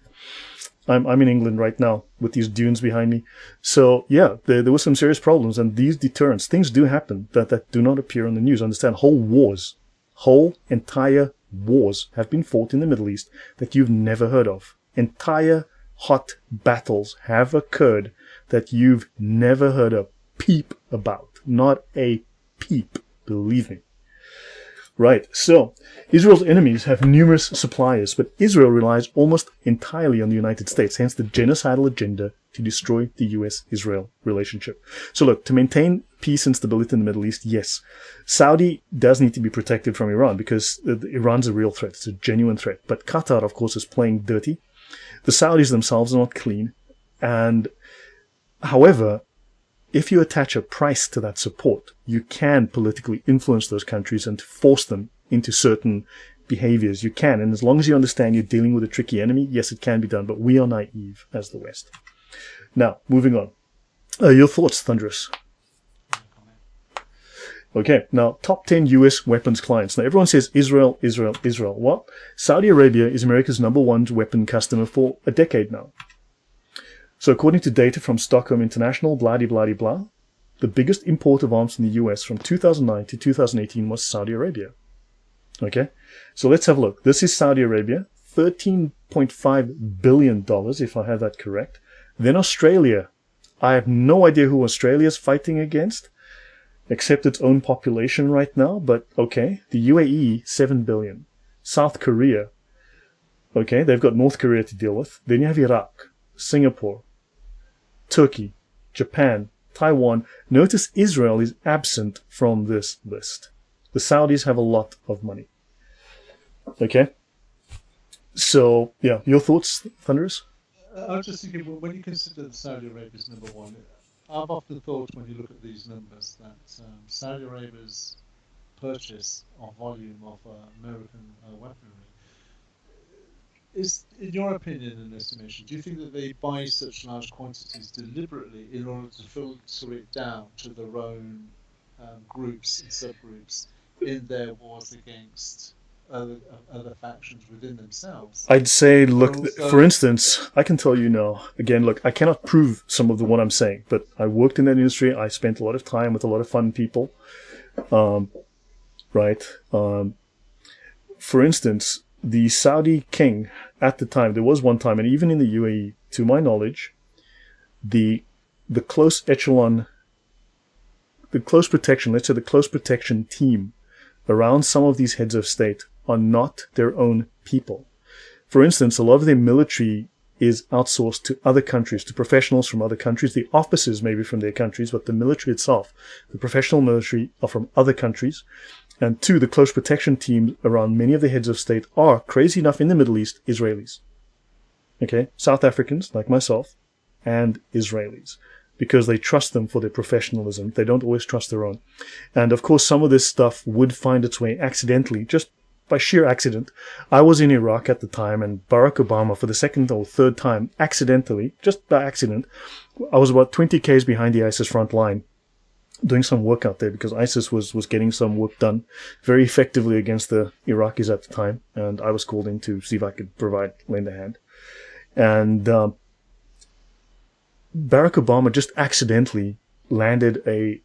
I'm in England right now with these dunes behind me. So yeah, there were some serious problems, and these deterrents, things do happen that do not appear on the news. Understand, whole entire wars have been fought in the Middle East that you've never heard of. Entire hot battles have occurred that you've never heard a peep about. Not a peep, believe me. Right, so Israel's enemies have numerous suppliers, but Israel relies almost entirely on the United States, hence the genocidal agenda to destroy the US-Israel relationship. So look, to maintain peace and stability in the Middle East, yes, Saudi does need to be protected from Iran because Iran's a real threat. It's a genuine threat. But Qatar, of course, is playing dirty. The Saudis themselves are not clean. And however, if you attach a price to that support, you can politically influence those countries and force them into certain behaviors. You can, and as long as you understand you're dealing with a tricky enemy, yes, it can be done, but we are naive as the West. Now, moving on. Your thoughts, Thunderous? Okay, now, top 10 US weapons clients. Now, everyone says Israel, Israel, Israel. Well, Saudi Arabia is America's #1 weapon customer for a decade now. So according to data from Stockholm International, blah-de-blah-de-blah, the biggest import of arms from the US from 2009 to 2018 was Saudi Arabia. Okay, so let's have a look. This is Saudi Arabia, $13.5 billion, if I have that correct. Then Australia. I have no idea who Australia is fighting against, except its own population right now, but okay. The UAE, $7 billion. South Korea. Okay, they've got North Korea to deal with. Then you have Iraq, Singapore, Turkey, Japan, Taiwan. Notice Israel is absent from this list. The Saudis have a lot of money. Okay? So, yeah, your thoughts, Thunderous? I was just thinking, when you consider that Saudi Arabia is number one, I've often thought when you look at these numbers that Saudi Arabia's purchase or volume of American weaponry is, in your opinion and estimation, do you think that they buy such large quantities deliberately in order to filter it down to their own groups and subgroups in their wars against other factions within themselves? I'd say, look, for instance, I can tell you now, again, look, I cannot prove some of what I'm saying, but I worked in that industry. I spent a lot of time with a lot of fun people, right? For instance, the Saudi king at the time, there was one time, and even in the UAE, to my knowledge, the close echelon, the close protection, let's say the close protection team around some of these heads of state are not their own people. For instance, a lot of their military is outsourced to other countries, to professionals from other countries. The officers may be from their countries, but the military itself, the professional military, are from other countries. And two, the close protection teams around many of the heads of state are, crazy enough in the Middle East, Israelis. Okay? South Africans, like myself, and Israelis. Because they trust them for their professionalism. They don't always trust their own. And of course, some of this stuff would find its way accidentally, just by sheer accident. I was in Iraq at the time, and Barack Obama, for the second or third time, accidentally, just by accident, I was about 20 k's behind the ISIS front line, doing some work out there because ISIS was getting some work done very effectively against the Iraqis at the time, and I was called in to see if I could lend a hand. And Barack Obama just accidentally landed a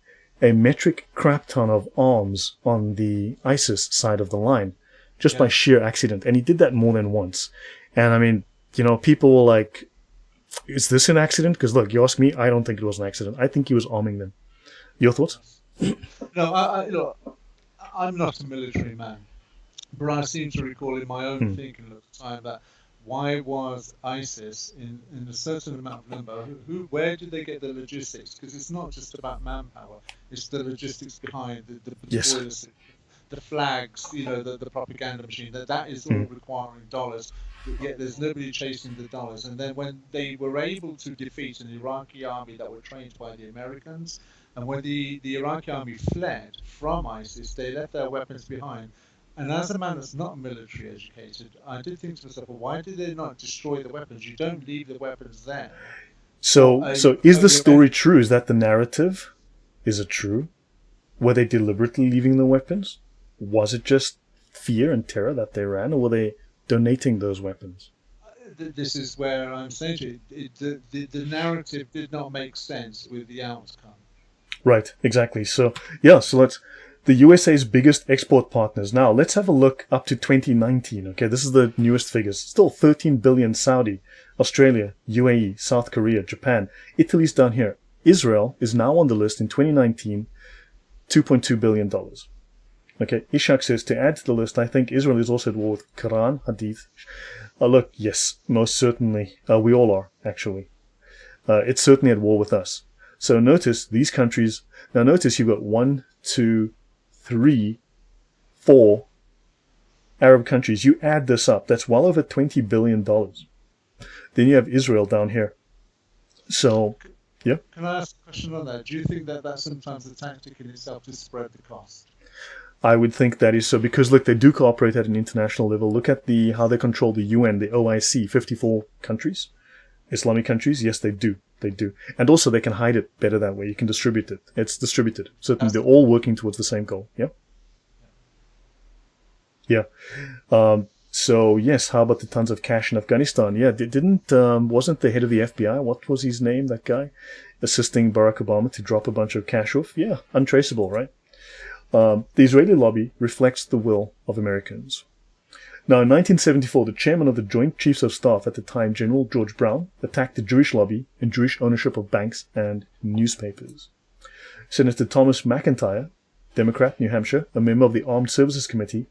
metric crap ton of arms on the ISIS side of the line, just by sheer accident. And he did that more than once. And I mean, you know, people were like, is this an accident? Because look, you ask me, I don't think it was an accident. I think he was arming them. Your thoughts? No, I'm not a military man, but I seem to recall in my own thinking at the time that why was ISIS in a certain amount of number? Where did they get the logistics? Because it's not just about manpower; it's the logistics behind the yes. The flags, you know, the propaganda machine. That is all requiring dollars. But yet there's nobody chasing the dollars. And then when they were able to defeat an Iraqi army that were trained by the Americans, and when the Iraqi army fled from ISIS, they left their weapons behind. And as a man that's not military educated, I did think to myself, well, why did they not destroy the weapons? You don't leave the weapons there. So is the story true? Is that the narrative? Is it true? Were they deliberately leaving the weapons? Was it just fear and terror that they ran, or were they donating those weapons? This is where I'm saying to you, the narrative did not make sense with the outcome. Right, exactly. So, yeah, so let's... The USA's biggest export partners. Now, let's have a look up to 2019. Okay, this is the newest figures. Still 13 billion Saudi, Australia, UAE, South Korea, Japan. Italy's down here. Israel is now on the list in 2019, $2.2 billion. Okay, Ishak says, to add to the list, I think Israel is also at war with Quran, Hadith. Look, yes, most certainly. We all are, actually. It's certainly at war with us. So notice these countries. Now notice you've got 1, 2, 3, 4 Arab countries. You add this up, that's well over $20 billion. Then you have Israel down here. So, yeah. Can I ask a question on that? Do you think that that's sometimes a tactic in itself to spread the cost? I would think that is so, because look, they do cooperate at an international level. Look at how they control the UN, the OIC, 54 countries, Islamic countries. Yes, they do. They do. And also they can hide it better that way. You can distribute it. It's distributed. Certainly they're all working towards the same goal. Yeah? Yeah. So yes, how about the tons of cash in Afghanistan? Yeah, wasn't the head of the FBI, what was his name, that guy, assisting Barack Obama to drop a bunch of cash off? Yeah, untraceable, right? The Israeli lobby reflects the will of Americans. Now, in 1974, the chairman of the Joint Chiefs of Staff at the time, General George Brown, attacked the Jewish lobby and Jewish ownership of banks and newspapers. Senator Thomas McIntyre, Democrat, New Hampshire, a member of the Armed Services Committee,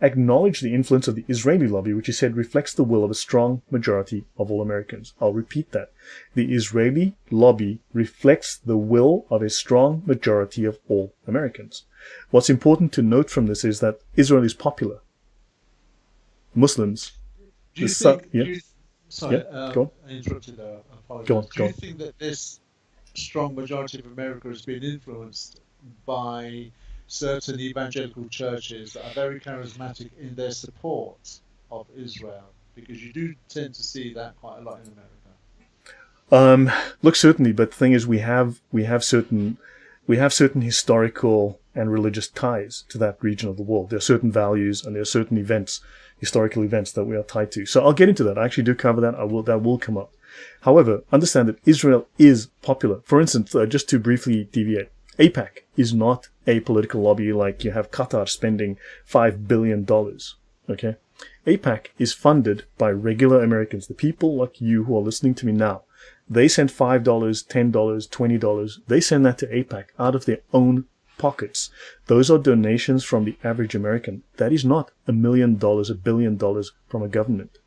acknowledge the influence of the Israeli lobby, which he said reflects the will of a strong majority of all Americans. I'll repeat that. The Israeli lobby reflects the will of a strong majority of all Americans. What's important to note from this is that Israel is popular. Muslims. Sorry, go on. I interrupted there. I apologize. Go on, Do you think that this strong majority of America has been influenced by certain evangelical churches that are very charismatic in their support of Israel? Because you do tend to see that quite a lot in America. Look, certainly, but the thing is, we have certain historical and religious ties to that region of the world. There are certain values and there are certain events, historical events that we are tied to. So I'll get into that. I actually do cover that. That will come up. However, understand that Israel is popular. For instance, just to briefly deviate, AIPAC is not a political lobby like you have Qatar spending $5 billion. Okay? AIPAC is funded by regular Americans, the people like you who are listening to me now. They send $5, $10, $20. They send that to AIPAC out of their own pockets. Those are donations from the average American. That is not $1 million, $1 billion from a government.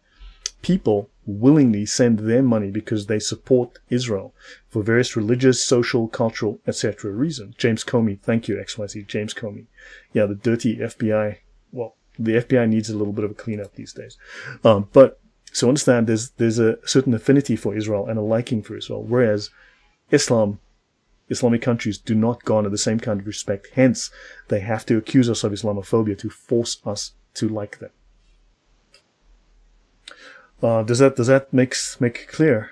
People willingly send their money because they support Israel for various religious, social, cultural, etc. reasons. James Comey, thank you, XYZ, James Comey. Yeah, the dirty FBI. Well, the FBI needs a little bit of a cleanup these days. But so understand there's a certain affinity for Israel and a liking for Israel, whereas Islamic countries do not garner the same kind of respect. Hence, they have to accuse us of Islamophobia to force us to like them. Does that make clear,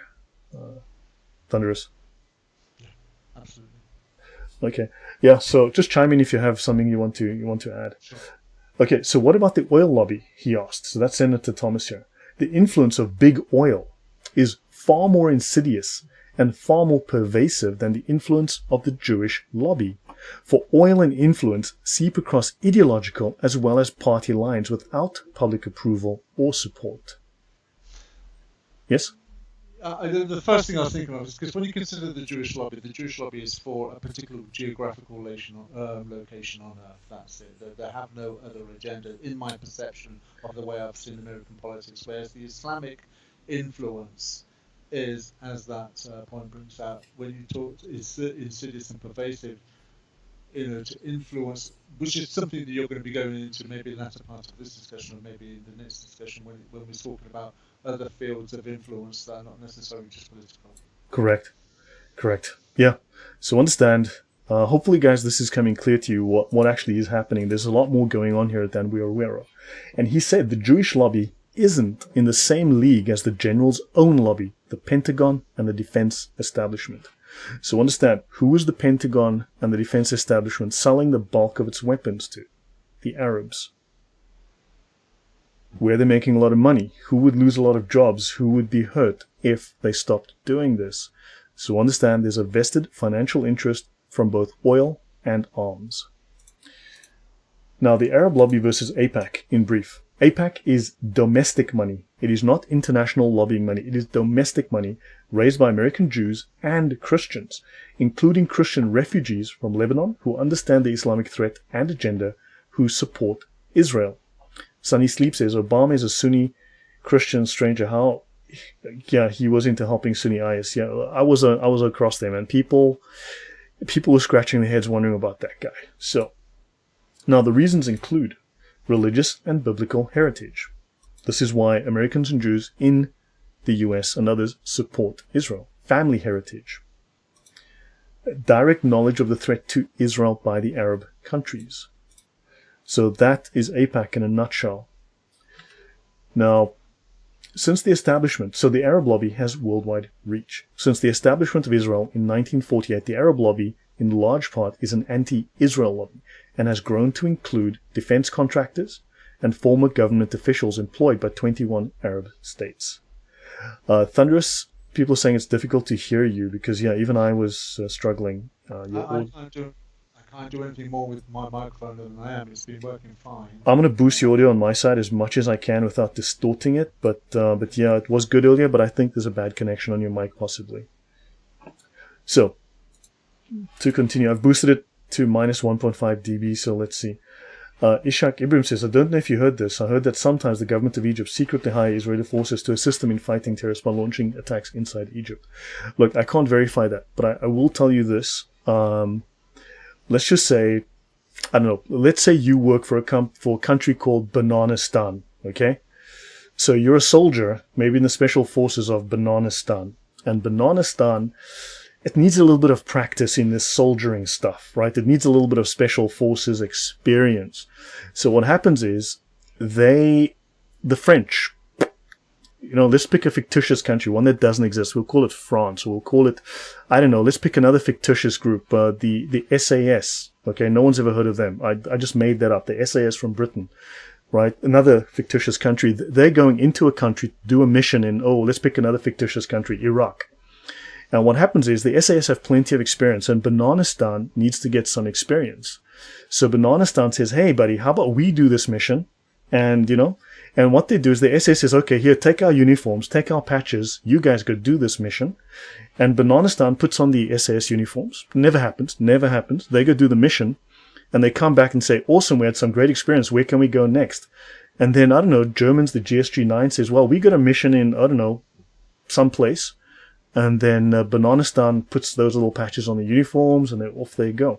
Thunderous? Yeah, absolutely. Okay. Yeah. So just chime in if you have something you want to add. Sure. Okay. So what about the oil lobby? He asked. So that's Senator Thomas here. The influence of big oil is far more insidious and far more pervasive than the influence of the Jewish lobby. For oil and influence seep across ideological as well as party lines without public approval or support. Yes? The first thing I was thinking of is because when you consider the Jewish lobby is for a particular geographical location on Earth. That's it. They have no other agenda, in my perception of the way I've seen American politics. Whereas the Islamic influence is, as that point brings out, when you talk insidious and pervasive, to influence, which is something that you're going to be going into maybe in the latter part of this discussion, or maybe in the next discussion when we're talking about other fields of influence that are not necessarily just political. Correct. Yeah. So understand, hopefully guys, this is coming clear to you what actually is happening. There's a lot more going on here than we are aware of. And he said the Jewish lobby isn't in the same league as the general's own lobby, the Pentagon and the defense establishment. So understand, who is the Pentagon and the defense establishment selling the bulk of its weapons to? The Arabs. Where they're making a lot of money. Who would lose a lot of jobs? Who would be hurt if they stopped doing this? So understand, there's a vested financial interest from both oil and arms. Now, the Arab lobby versus AIPAC, in brief. AIPAC is domestic money. It is not international lobbying money. It is domestic money raised by American Jews and Christians, including Christian refugees from Lebanon who understand the Islamic threat and agenda, who support Israel. Sunny Sleep says, Obama is a Sunni Christian stranger. How? Yeah, he was into helping Sunni IS. Yeah, I was across there, man. People were scratching their heads wondering about that guy. So, now the reasons include religious and biblical heritage. This is why Americans and Jews in the US and others support Israel. Family heritage. Direct knowledge of the threat to Israel by the Arab countries. So that is AIPAC in a nutshell. Now, since the establishment, so the Arab lobby has worldwide reach. Since the establishment of Israel in 1948, the Arab lobby in large part is an anti-Israel lobby and has grown to include defense contractors and former government officials employed by 21 Arab states. Thunderous, people are saying it's difficult to hear you because, yeah, even I was struggling. I can't do anything more with my microphone than I am. It's been working fine. I'm going to boost the audio on my side as much as I can without distorting it. But yeah, it was good earlier, but I think there's a bad connection on your mic possibly. So, to continue, I've boosted it to minus 1.5 dB, so let's see. Ishak Ibrahim says, I don't know if you heard this. I heard that sometimes the government of Egypt secretly hire Israeli forces to assist them in fighting terrorists by launching attacks inside Egypt. Look, I can't verify that, but I will tell you this. Let's just say, I don't know, let's say you work for a country called Bananistan, okay? So you're a soldier, maybe in the special forces of Bananistan. And Bananistan, it needs a little bit of practice in this soldiering stuff, right? It needs a little bit of special forces experience. So what happens is the French, let's pick a fictitious country, one that doesn't exist. We'll call it France. We'll call it, I don't know, let's pick another fictitious group, the SAS. Okay, no one's ever heard of them. I just made that up. The SAS from Britain, right? Another fictitious country. They're going into a country to do a mission in, let's pick another fictitious country, Iraq. And what happens is the SAS have plenty of experience, and Bananistan needs to get some experience. So Bananistan says, hey, buddy, how about we do this mission? And, and what they do is the SAS says, okay, here, take our uniforms, take our patches, you guys go do this mission. And Bananistan puts on the SAS uniforms. Never happens. They go do the mission, and they come back and say, awesome, we had some great experience, where can we go next? And then, I don't know, Germans, the GSG-9 says, well, we got a mission in, I don't know, someplace. And then Bananistan puts those little patches on the uniforms, and then off they go.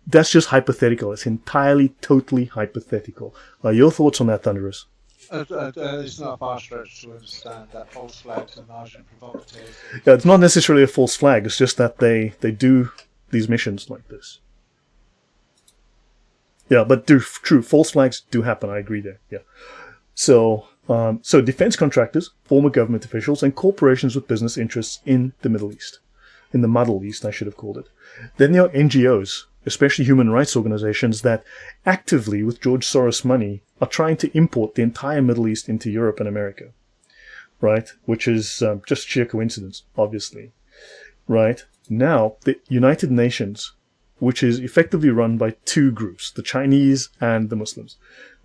That's just hypothetical. It's entirely, totally hypothetical. Your thoughts on that, Thunderous? It's not a far stretch to understand that false flags are largely provocateurs. Yeah, it's not necessarily a false flag. It's just that they do these missions like this. Yeah, but true, false flags do happen. I agree there. Yeah. So defense contractors, former government officials, and corporations with business interests in the Middle East. In the Muddle East, I should have called it. Then there are NGOs, especially human rights organizations, that actively, with George Soros money, are trying to import the entire Middle East into Europe and America. Right? Which is just sheer coincidence, obviously. Right? Now, the United Nations, which is effectively run by two groups, the Chinese and the Muslims.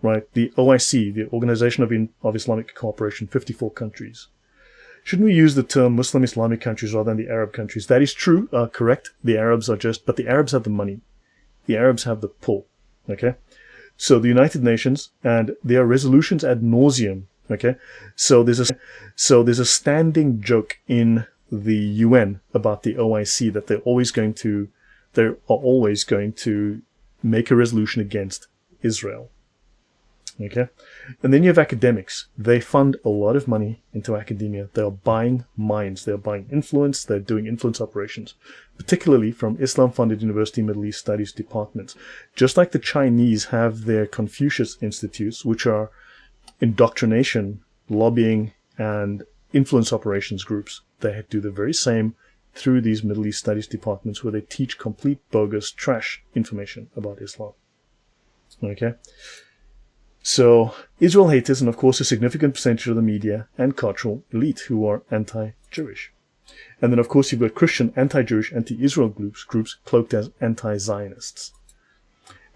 Right, the OIC, the Organization of Islamic Cooperation, 54 countries. Shouldn't we use the term Muslim Islamic countries rather than the Arab countries? That is true, correct. The Arabs but the Arabs have the money. The Arabs have the pull, okay? So the United Nations, and there are resolutions ad nauseum, okay? So there's a standing joke in the UN about the OIC that they're always going to make a resolution against Israel. Okay, and then you have academics. They fund a lot of money into academia. They are buying minds. They are buying influence. They're doing influence operations, particularly from Islam-funded university Middle East studies departments. Just like the Chinese have their Confucius institutes, which are indoctrination, lobbying, and influence operations groups, they do the very same through these Middle East studies departments where they teach complete bogus trash information about Islam. Okay. So, Israel haters, and of course a significant percentage of the media and cultural elite who are anti-Jewish. And then of course you've got Christian anti-Jewish, anti-Israel groups cloaked as anti-Zionists.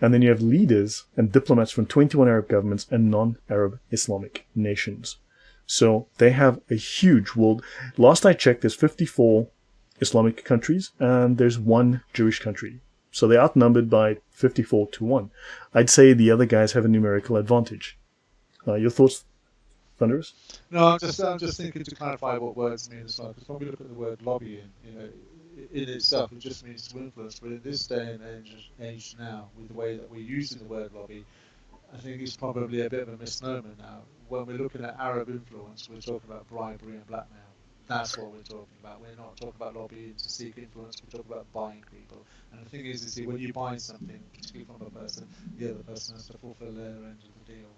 And then you have leaders and diplomats from 21 Arab governments and non-Arab Islamic nations. So they have a huge world. Last I checked, there's 54 Islamic countries and there's one Jewish country. So they're outnumbered by 54 to 1. I'd say the other guys have a numerical advantage. Your thoughts, Thunderous? No, I'm just thinking to clarify what words mean as well. Because when we look at the word lobbying, in itself it just means to influence. But in this day and age now, with the way that we're using the word lobby, I think it's probably a bit of a misnomer now. When we're looking at Arab influence, we're talking about bribery and blackmail. That's what we're talking about. We're not talking about lobbying to seek influence. We're talking about buying people. And the thing is when you buy something, particularly from a person, the other person has to fulfill their end of the deal.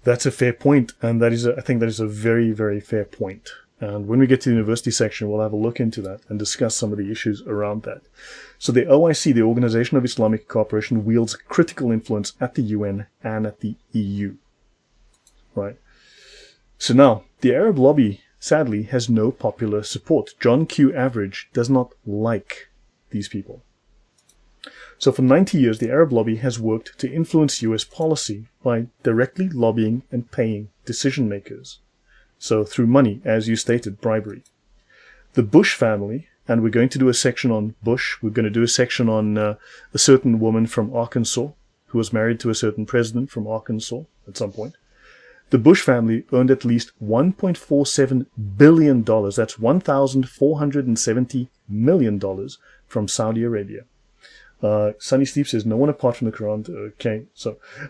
That's a fair point, and I think that is a very, very fair point. And when we get to the university section, we'll have a look into that and discuss some of the issues around that. So the OIC, the Organization of Islamic Cooperation, wields critical influence at the UN and at the EU. Right? So now, the Arab lobby, sadly, has no popular support. John Q. Average does not like these people. So for 90 years, the Arab lobby has worked to influence US policy by directly lobbying and paying decision makers. So through money, as you stated, bribery. The Bush family, and we're going to do a section on Bush, we're going to do a section on a certain woman from Arkansas who was married to a certain president from Arkansas at some point. The Bush family earned at least $1.47 billion. That's $1,470 million from Saudi Arabia. Sunny Sleep says, no one apart from the Quran.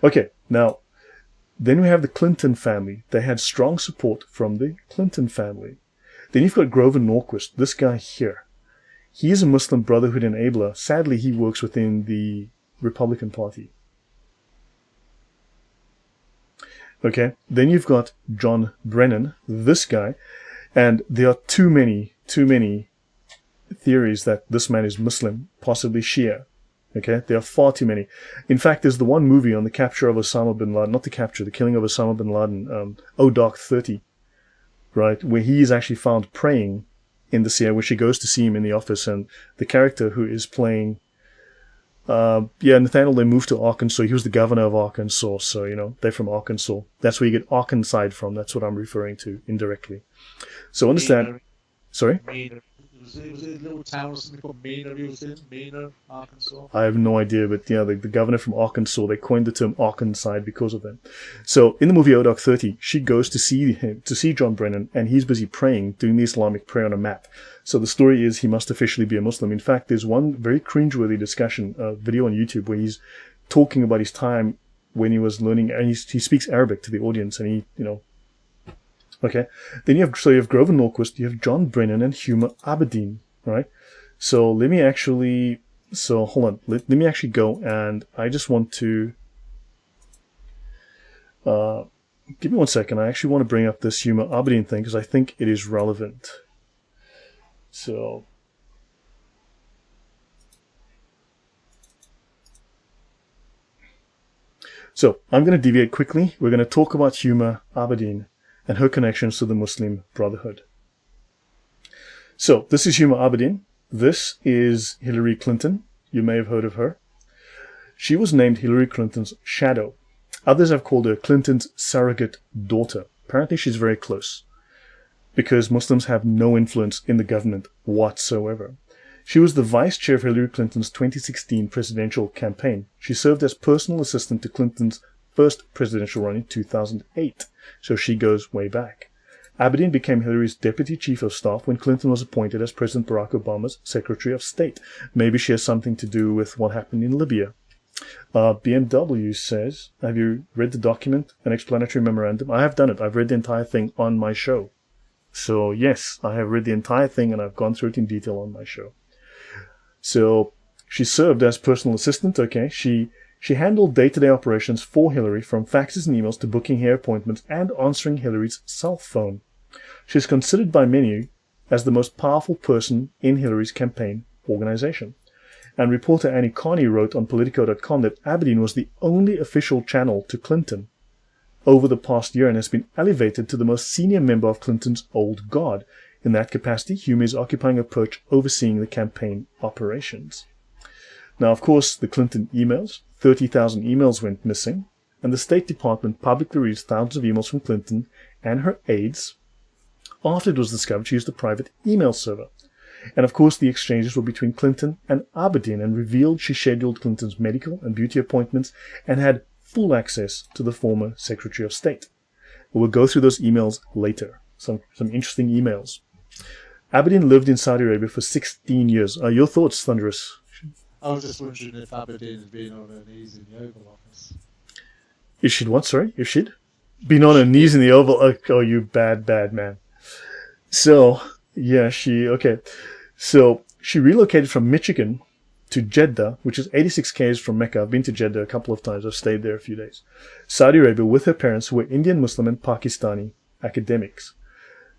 Okay, now, then we have the Clinton family. They had strong support from the Clinton family. Then you've got Grover Norquist, this guy here. He is a Muslim Brotherhood enabler. Sadly, he works within the Republican Party. Okay, then you've got John Brennan, this guy, and there are too many theories that this man is Muslim, possibly Shia. Okay, there are far too many. In fact, there's the one movie on the capture of Osama bin Laden, the killing of Osama bin Laden, Dark 30, right, where he is actually found praying in the CIA, where she goes to see him in the office, and the character who is playing Nathaniel, they moved to Arkansas. He was the governor of Arkansas, so, they're from Arkansas. That's where you get Arkansas from. That's what I'm referring to indirectly. So understand... Maynard. Sorry? Maynard. Was it a little town or something called Maynard he was in? Maynard, Arkansas? I have no idea, but the governor from Arkansas, they coined the term Arkansas because of them. So in the movie Dark 30, she goes to see John Brennan, and he's busy praying, doing the Islamic prayer on a mat. So the story is he must officially be a Muslim. In fact, there's one very cringeworthy discussion, video on YouTube, where he's talking about his time when he was learning, and he speaks Arabic to the audience, and he. Okay, then you have Grover Norquist, you have John Brennan, and Huma Abedin, right? So let me actually, hold on, let me actually go, and I just want to, give me 1 second, I actually want to bring up this Huma Abedin thing, because I think it is relevant. So I'm going to deviate quickly. We're going to talk about Huma Abedin and her connections to the Muslim Brotherhood. So this is Huma Abedin. This is Hillary Clinton. You may have heard of her. She was named Hillary Clinton's shadow. Others have called her Clinton's surrogate daughter. Apparently she's very close, because Muslims have no influence in the government whatsoever. She was the vice chair of Hillary Clinton's 2016 presidential campaign. She served as personal assistant to Clinton's first presidential run in 2008. So she goes way back. Abedin became Hillary's deputy chief of staff when Clinton was appointed as President Barack Obama's Secretary of State. Maybe she has something to do with what happened in Libya. BMW says, have you read the document, an explanatory memorandum? I have done it. I've read the entire thing on my show. So yes, I have read the entire thing, and I've gone through it in detail on my show. So she served as personal assistant. Okay, she handled day-to-day operations for Hillary, from faxes and emails to booking her appointments and answering Hillary's cell phone. She is considered by many as the most powerful person in Hillary's campaign organization. And reporter Annie Carney wrote on Politico.com that Abedin was the only official channel to Clinton over the past year and has been elevated to the most senior member of Clinton's old guard. In that capacity, Huma is occupying a perch overseeing the campaign operations. Now, of course, the Clinton emails, 30,000 emails went missing, and the State Department publicly released thousands of emails from Clinton and her aides after it was discovered she used a private email server. And of course, the exchanges were between Clinton and Abedin, and revealed she scheduled Clinton's medical and beauty appointments and had full access to the former Secretary of State. We'll go through those emails later. Some interesting emails. Abedin lived in Saudi Arabia for 16 years. Your thoughts, Thunderous? I was just wondering if Abedin had been on her knees in the Oval Office. If she'd what, sorry? If she'd been on her knees in the Oval... Oh, you bad man. So, yeah, So, she relocated from Michigan to Jeddah, which is 86 km from Mecca. I've been to Jeddah a couple of times. I've stayed there a few days. Saudi Arabia, with her parents, who were Indian Muslim and Pakistani academics.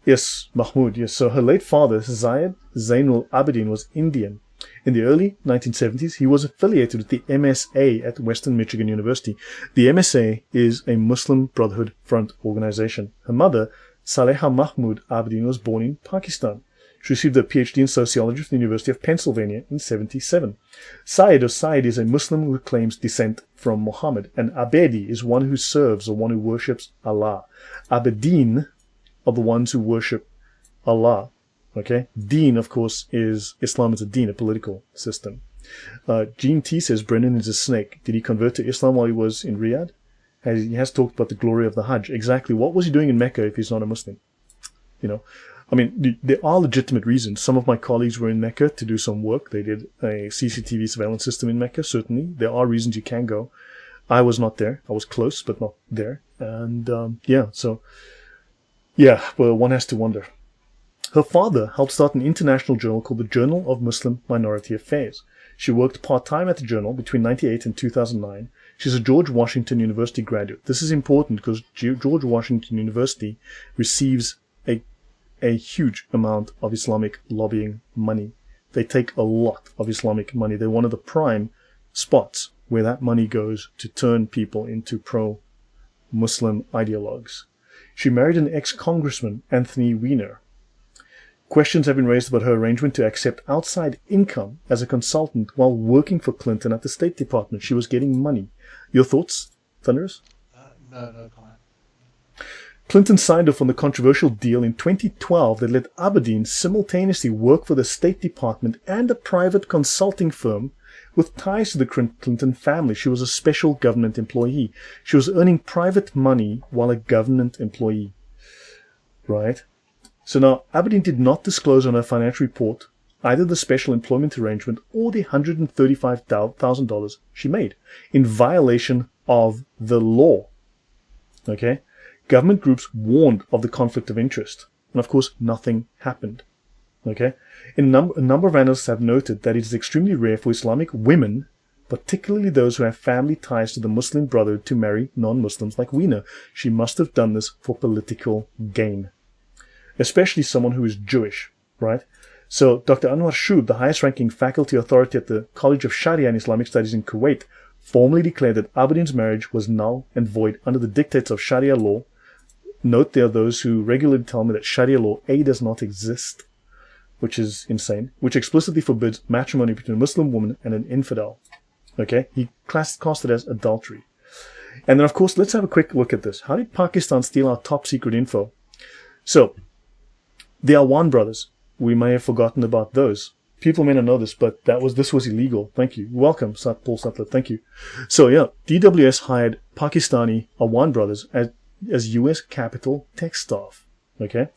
Yes, Mahmoud, yes. So her late father, Zayed Zainul Abedin, was Indian. In the early 1970s, he was affiliated with the MSA at Western Michigan University. The MSA is a Muslim Brotherhood Front organization. Her mother, Saleha Mahmoud Abedin, was born in Pakistan. She received a PhD in sociology from the University of Pennsylvania in 1977. Said is a Muslim who claims descent from Muhammad, and Abedi is one who serves or one who worships Allah. Abedin are the ones who worship Allah. Okay, Deen, of course, is Islam as a deen, a political system. Gene T says Brennan is a snake. Did he convert to Islam while he was in Riyadh? He has talked about the glory of the Hajj. Exactly. What was he doing in Mecca if he's not a Muslim? You know, I mean, there are legitimate reasons. Some of my colleagues were in Mecca to do some work. They did a CCTV surveillance system in Mecca. Certainly, there are reasons you can go. I was not there. I was close, but not there. And well, one has to wonder. Her father helped start an international journal called the Journal of Muslim Minority Affairs. She worked part-time at the journal between 1998 and 2009. She's a George Washington University graduate. This is important because George Washington University receives a huge amount of Islamic lobbying money. They take a lot of Islamic money. They're one of the prime spots where that money goes to turn people into pro-Muslim ideologues. She married an ex-congressman, Anthony Weiner. Questions have been raised about her arrangement to accept outside income as a consultant while working for Clinton at the State Department. She was getting money. Your thoughts, Thunderous? No comment. Clinton signed off on the controversial deal in 2012 that let Abedin simultaneously work for the State Department and a private consulting firm with ties to the Clinton family. She was a special government employee. She was earning private money while a government employee. Right? So now, Abedin did not disclose on her financial report either the special employment arrangement or the $135,000 she made, in violation of the law. Okay? Government groups warned of the conflict of interest. And of course, nothing happened. Okay? A number of analysts have noted that it is extremely rare for Islamic women, particularly those who have family ties to the Muslim Brotherhood, to marry non-Muslims like Weiner. She must have done this for political gain. Especially someone who is Jewish, right? So Dr. Anwar Shub, the highest-ranking faculty authority at the College of Sharia and Islamic Studies in Kuwait, formally declared that Abedin's marriage was null and void under the dictates of Sharia law. Note there are those who regularly tell me that Sharia law A does not exist, which is insane, which explicitly forbids matrimony between a Muslim woman and an infidel. Okay? He classed it as adultery. And then, of course, let's have a quick look at this. How did Pakistan steal our top-secret info? So, the Awan brothers, we may have forgotten about those. People may not know this, but this was illegal. Thank you. Welcome, Paul Sutler. Thank you. So yeah, DWS hired Pakistani Awan brothers as US Capitol tech staff. Okay?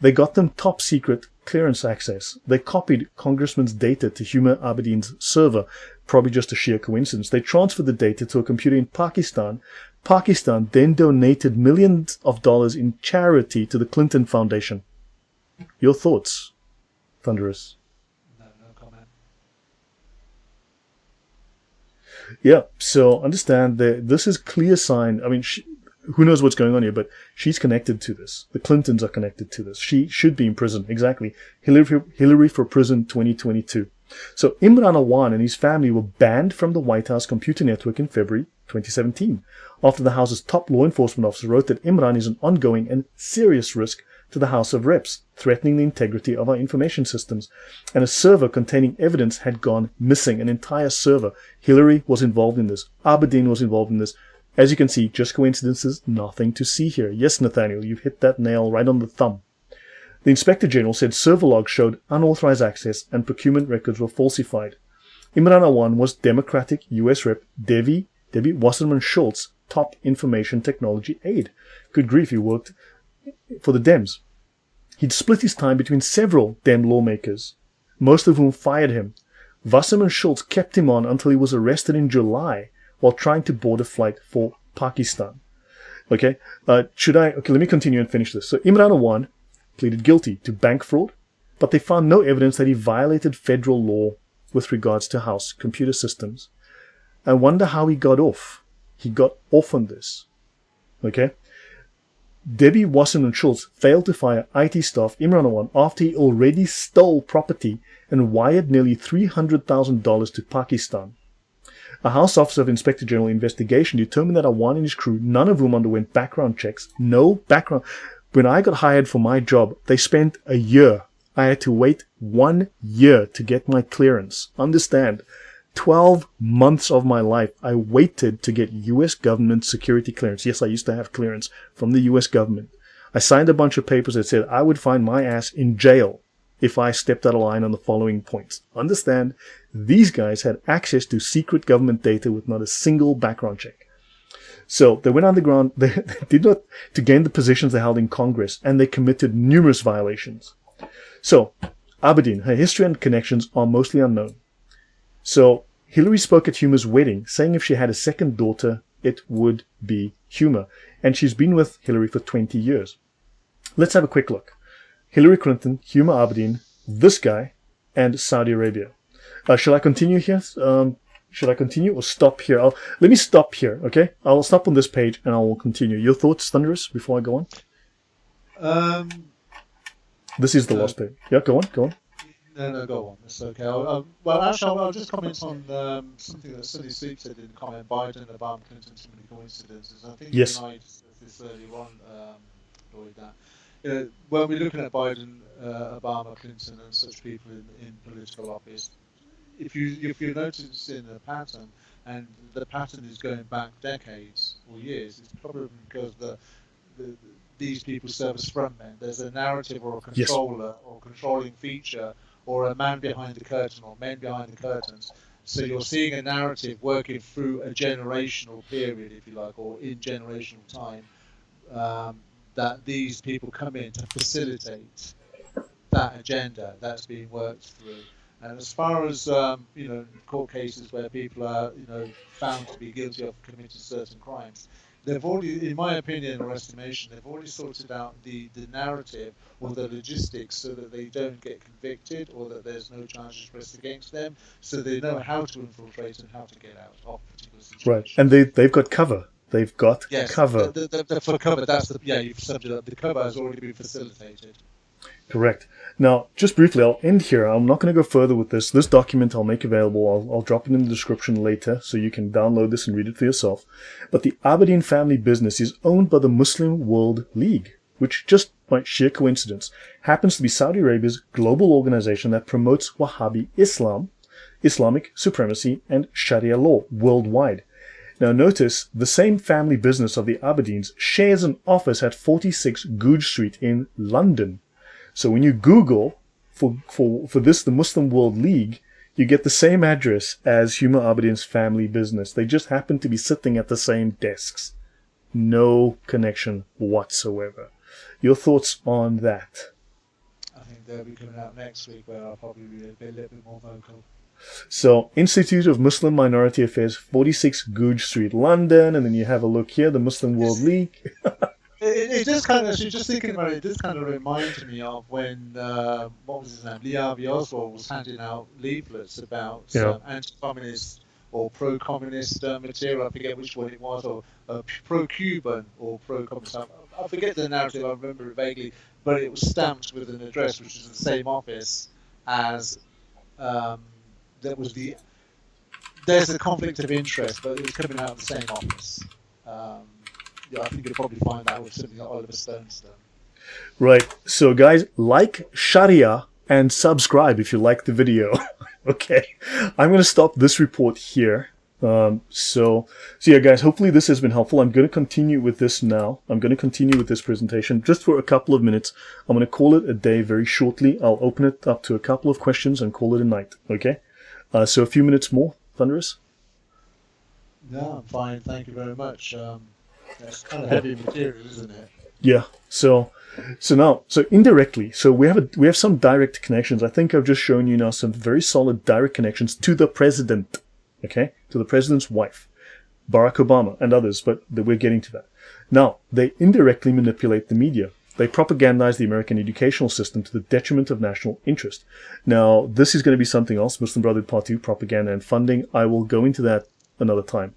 They got them top secret clearance access. They copied Congressman's data to Huma Abedin's server, probably just a sheer coincidence. They transferred the data to a computer in Pakistan. Pakistan then donated millions of dollars in charity to the Clinton Foundation. Your thoughts, Thunderous? No comment. Yeah, so understand that this is clear sign. I mean, who knows what's going on here, but she's connected to this. The Clintons are connected to this. She should be in prison. Exactly. Hillary for prison 2022. So Imran Awan and his family were banned from the White House computer network in February 2017 after the House's top law enforcement officer wrote that Imran is an ongoing and serious risk to the House of Reps, threatening the integrity of our information systems. And a server containing evidence had gone missing, an entire server. Hillary was involved in this. Abedin was involved in this. As you can see, just coincidences, nothing to see here. Yes, Nathaniel, you've hit that nail right on the thumb. The Inspector General said server logs showed unauthorized access and procurement records were falsified. Imran Awan was Democratic U.S. Rep. Debbie Wasserman Schultz's top information technology aide. Good grief, he worked for the Dems. He'd split his time between several Dem lawmakers, most of whom fired him. Wasserman Schultz kept him on until he was arrested in July while trying to board a flight for Pakistan. Okay, let me continue and finish this. So Imran Awan pleaded guilty to bank fraud, but they found no evidence that he violated federal law with regards to house computer systems. I wonder how he got off. He got off on this. Okay? Debbie Wasserman Schultz failed to fire IT staff Imran Awan after he already stole property and wired nearly $300,000 to Pakistan. A House Office of Inspector General investigation determined that Awan and his crew, none of whom underwent background checks, no background. When I got hired for my job, they spent a year. I had to wait 1 year to get my clearance. Understand, 12 months of my life, I waited to get U.S. government security clearance. Yes, I used to have clearance from the U.S. government. I signed a bunch of papers that said I would find my ass in jail if I stepped out of line on the following points. Understand, these guys had access to secret government data with not a single background check. So they went underground, they did not to gain the positions they held in Congress, and they committed numerous violations. So, Aberdeen, her history and connections are mostly unknown. So, Hillary spoke at Huma's wedding, saying if she had a second daughter, it would be Huma. And she's been with Hillary for 20 years. Let's have a quick look. Hillary Clinton, Huma Aberdeen, this guy, and Saudi Arabia. Shall I continue here? Should I continue or stop here? Let me stop here, okay? I'll stop on this page and I will continue. Your thoughts, Thunderous, before I go on? This is the last page. Yeah, go on. No, go on. It's okay. I'll just comment on something that Sunny Sleep said in the comment. Biden, Obama, Clinton, too many coincidences. I think yes. I discussed this earlier on, Lloyd, that when we're looking at Biden, Obama, Clinton, and such people in political office, if you notice in a pattern, and the pattern is going back decades or years, it's probably because these people serve as frontmen. There's a narrative or a controller yes. or controlling feature or a man behind the curtain or men behind the curtains. So you're seeing a narrative working through a generational period, if you like, or in generational time, that these people come in to facilitate that agenda that's being worked through. And as far as court cases where people are found to be guilty of committing certain crimes, they've already, in my opinion or estimation, they've already sorted out the narrative or the logistics so that they don't get convicted or that there's no charges pressed against them. So they know how to infiltrate and how to get out of particular situations. Right, and they've got cover. They've got cover. For cover, you've summed it up. The cover has already been facilitated. Correct. Now, just briefly, I'll end here. I'm not going to go further with this. This document I'll make available. I'll drop it in the description later so you can download this and read it for yourself. But the Aberdeen family business is owned by the Muslim World League, which just by sheer coincidence happens to be Saudi Arabia's global organization that promotes Wahhabi Islam, Islamic supremacy, and Sharia law worldwide. Now notice, the same family business of the Aberdeens shares an office at 46 Goodge Street in London. So when you Google for this, the Muslim World League, you get the same address as Huma Aberdeen's family business. They just happen to be sitting at the same desks. No connection whatsoever. Your thoughts on that? I think they'll be coming out next week where I'll probably be a little bit more vocal. So, Institute of Muslim Minority Affairs, 46 Goodge Street, London, and then you have a look here, the Muslim World League. It just kind of, just thinking about it, this kind of reminds me of when, what was his name, Lee Harvey Oswald was handing out leaflets about anti-communist or pro-communist material. I forget which one it was, or pro-Cuban or pro-communist. I forget the narrative, I remember it vaguely, but it was stamped with an address which is the same office as, there's a conflict of interest, but it was coming out of the same office. I think you'll probably find that with something like Oliver Stone's done. Right. So, guys, like Sharia and subscribe if you like the video. Okay. I'm going to stop this report here. So yeah, guys, hopefully this has been helpful. I'm going to continue with this now. I'm going to continue with this presentation just for a couple of minutes. I'm going to call it a day very shortly. I'll open it up to a couple of questions and call it a night. Okay. So a few minutes more, Thunderous? No, I'm fine. Thank you very much. That's kind of heavy material, isn't it? Yeah. So indirectly, so we have some direct connections. I think I've just shown you now some very solid direct connections to the president. Okay, to the president's wife, Barack Obama, and others. But we're getting to that. Now they indirectly manipulate the media. They propagandize the American educational system to the detriment of national interest. Now, this is going to be something else, Muslim Brotherhood Part 2, propaganda and funding. I will go into that another time.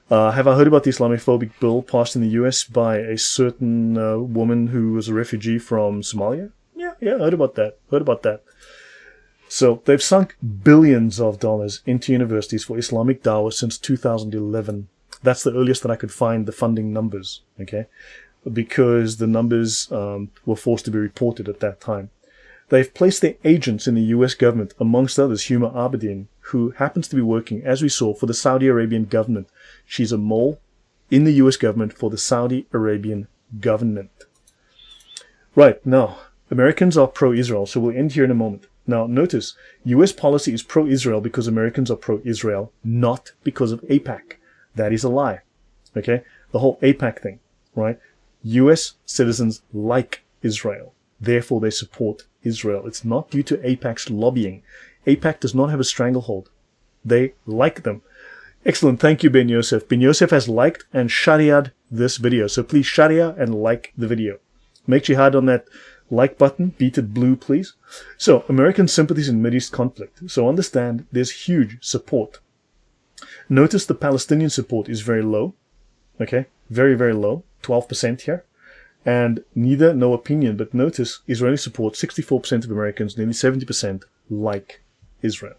Have I heard about the Islamophobic bill passed in the US by a certain woman who was a refugee from Somalia? Yeah, heard about that. So, they've sunk billions of dollars into universities for Islamic dawah since 2011. That's the earliest that I could find the funding numbers, okay? Because the numbers were forced to be reported at that time. They've placed their agents in the US government, amongst others Huma Aberdeen, who happens to be working, as we saw, for the Saudi Arabian government. She's a mole in the US government for the Saudi Arabian government. Right, now, Americans are pro-Israel, so we'll end here in a moment. Now, notice, US policy is pro-Israel because Americans are pro-Israel, not because of AIPAC. That is a lie. Okay? The whole AIPAC thing, right? US citizens like Israel. Therefore, they support Israel. It's not due to AIPAC's lobbying. AIPAC does not have a stranglehold. They like them. Excellent. Thank you, Ben Yosef. Ben Yosef has liked and sharia'd this video. So please sharia and like the video. Make jihad on that like button. Beat it blue, please. So, American sympathies in Mideast conflict. So understand there's huge support. Notice the Palestinian support is very low. Okay? Very, very low. 12% here. And neither, no opinion, but notice Israeli support, 64% of Americans, nearly 70% like Israel.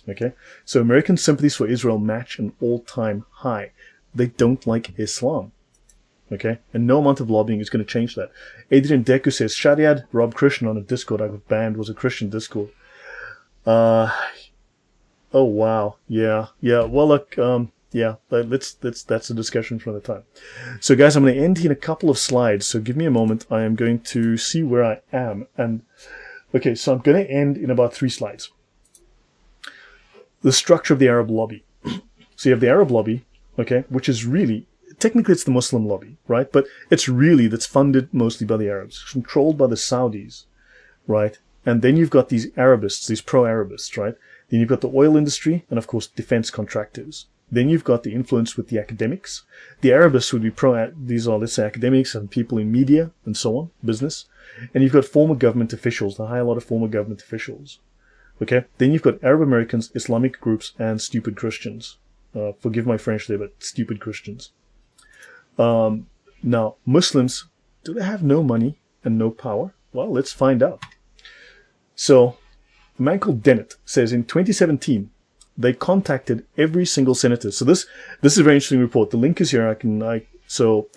Okay? So American sympathies for Israel match an all-time high. They don't like Islam. Okay? And no amount of lobbying is going to change that. Adrian Deku says, Shariad Rob Christian on a Discord I got banned, was a Christian Discord. Oh wow. Yeah. Well, look, yeah, that's a discussion for another time. So guys, I'm going to end here in a couple of slides. So give me a moment. I am going to see where I am. And okay, so I'm going to end in about 3 slides. The structure of the Arab lobby. So you have the Arab lobby, okay, which is really, technically it's the Muslim lobby, right? But it's really, that's funded mostly by the Arabs, controlled by the Saudis, right? And then you've got these Arabists, these pro-Arabists, right? Then you've got the oil industry and, of course, defense contractors. Then you've got the influence with the academics. The Arabists would be these are, let's say, academics and people in media and so on, business. And you've got former government officials. They hire a lot of former government officials. Okay? Then you've got Arab Americans, Islamic groups, and stupid Christians. Forgive my French there, but stupid Christians. Now, Muslims, do they have no money and no power? Well, let's find out. So, a man called Dennett says in 2017, they contacted every single senator. So this is a very interesting report. The link is here. So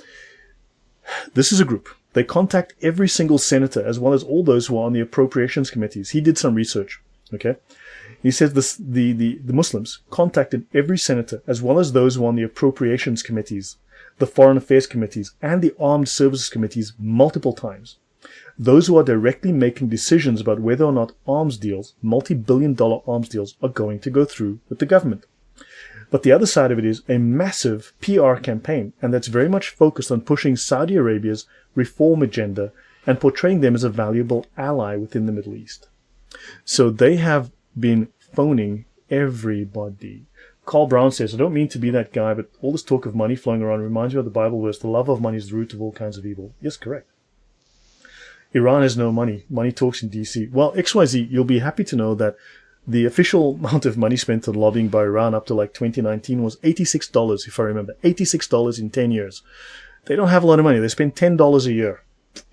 this is a group. They contact every single senator as well as all those who are on the appropriations committees. He did some research. Okay. He says the Muslims contacted every senator as well as those who are on the appropriations committees, the foreign affairs committees, and the armed services committees multiple times. Those who are directly making decisions about whether or not arms deals, multi-billion-dollar arms deals, are going to go through with the government. But the other side of it is a massive PR campaign, and that's very much focused on pushing Saudi Arabia's reform agenda and portraying them as a valuable ally within the Middle East. So they have been phoning everybody. Carl Brown says, I don't mean to be that guy, but all this talk of money flowing around reminds me of the Bible verse, the love of money is the root of all kinds of evil. Yes, correct. Iran has no money. Money talks in DC. Well, XYZ, you'll be happy to know that the official amount of money spent on lobbying by Iran up to like 2019 was $86, if I remember. $86 in 10 years. They don't have a lot of money. They spend $10 a year,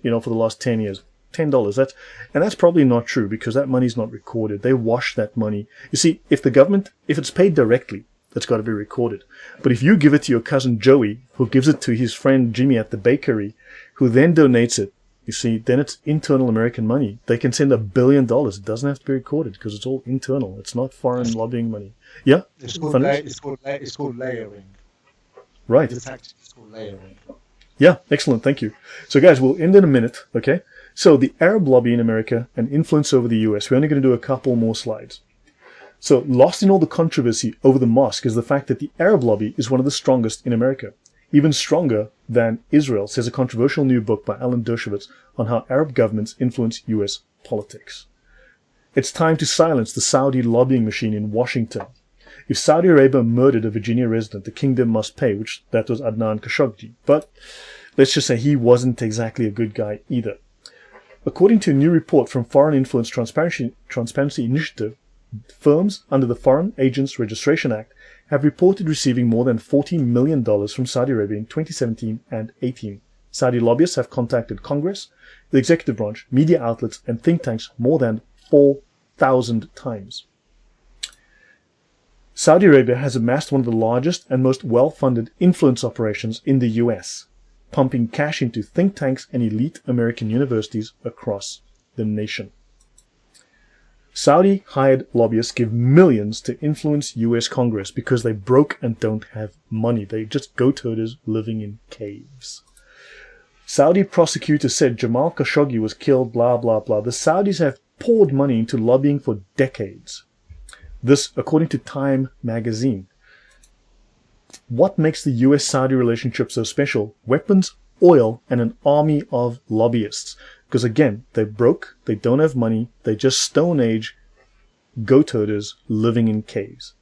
for the last 10 years. $10. That's probably not true because that money's not recorded. They wash that money. You see, if it's paid directly, that's got to be recorded. But if you give it to your cousin Joey, who gives it to his friend Jimmy at the bakery, who then donates it, you see, then it's internal American money. They can send $1 billion. It doesn't have to be recorded because it's all internal. It's not foreign lobbying money. Yeah? It's called layering. Right. The tactic is called layering. Yeah, excellent. Thank you. So, guys, we'll end in a minute, okay? So, the Arab lobby in America and influence over the US. We're only going to do a couple more slides. So, lost in all the controversy over the mosque is the fact that the Arab lobby is one of the strongest in America. Even stronger than Israel, says a controversial new book by Alan Dershowitz on how Arab governments influence U.S. politics. It's time to silence the Saudi lobbying machine in Washington. If Saudi Arabia murdered a Virginia resident, the kingdom must pay, that was Adnan Khashoggi. But let's just say he wasn't exactly a good guy either. According to a new report from Foreign Influence Transparency Initiative, firms under the Foreign Agents Registration Act have reported receiving more than $40 million from Saudi Arabia in 2017 and 18. Saudi lobbyists have contacted Congress, the executive branch, media outlets, and think tanks more than 4,000 times. Saudi Arabia has amassed one of the largest and most well-funded influence operations in the US, pumping cash into think tanks and elite American universities across the nation. Saudi hired lobbyists give millions to influence US Congress because they broke and don't have money. They just goat herders living in caves. Saudi prosecutors said Jamal Khashoggi was killed, blah, blah, blah. The Saudis have poured money into lobbying for decades. This, according to Time magazine. What makes the US-Saudi relationship so special? Weapons, oil, and an army of lobbyists. Because again, they're broke, they don't have money, they're just Stone Age goat herders living in caves.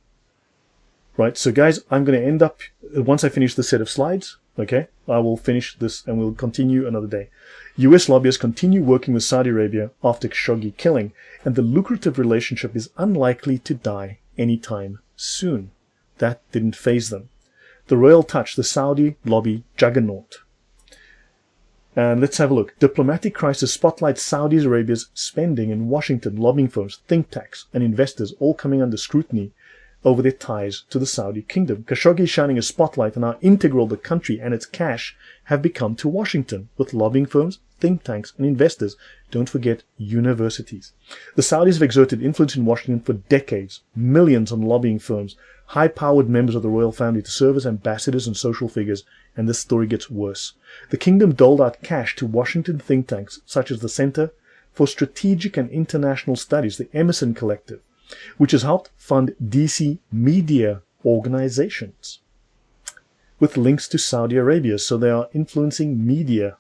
Right, so guys, I'm going to end up, once I finish the set of slides, okay, I will finish this and we'll continue another day. US lobbyists continue working with Saudi Arabia after Khashoggi killing, and the lucrative relationship is unlikely to die anytime soon. That didn't faze them. The royal touch, the Saudi lobby juggernaut. And let's have a look. Diplomatic crisis spotlights Saudi Arabia's spending in Washington, lobbying firms, think tanks, and investors all coming under scrutiny over their ties to the Saudi kingdom. Khashoggi is shining a spotlight on how integral the country and its cash have become to Washington, with lobbying firms, think tanks, and investors. Don't forget universities. The Saudis have exerted influence in Washington for decades, millions on lobbying firms, high-powered members of the royal family to serve as ambassadors and social figures, and this story gets worse. The kingdom doled out cash to Washington think tanks such as the Center for Strategic and International Studies, the Emerson Collective, which has helped fund DC media organizations with links to Saudi Arabia. So they are influencing media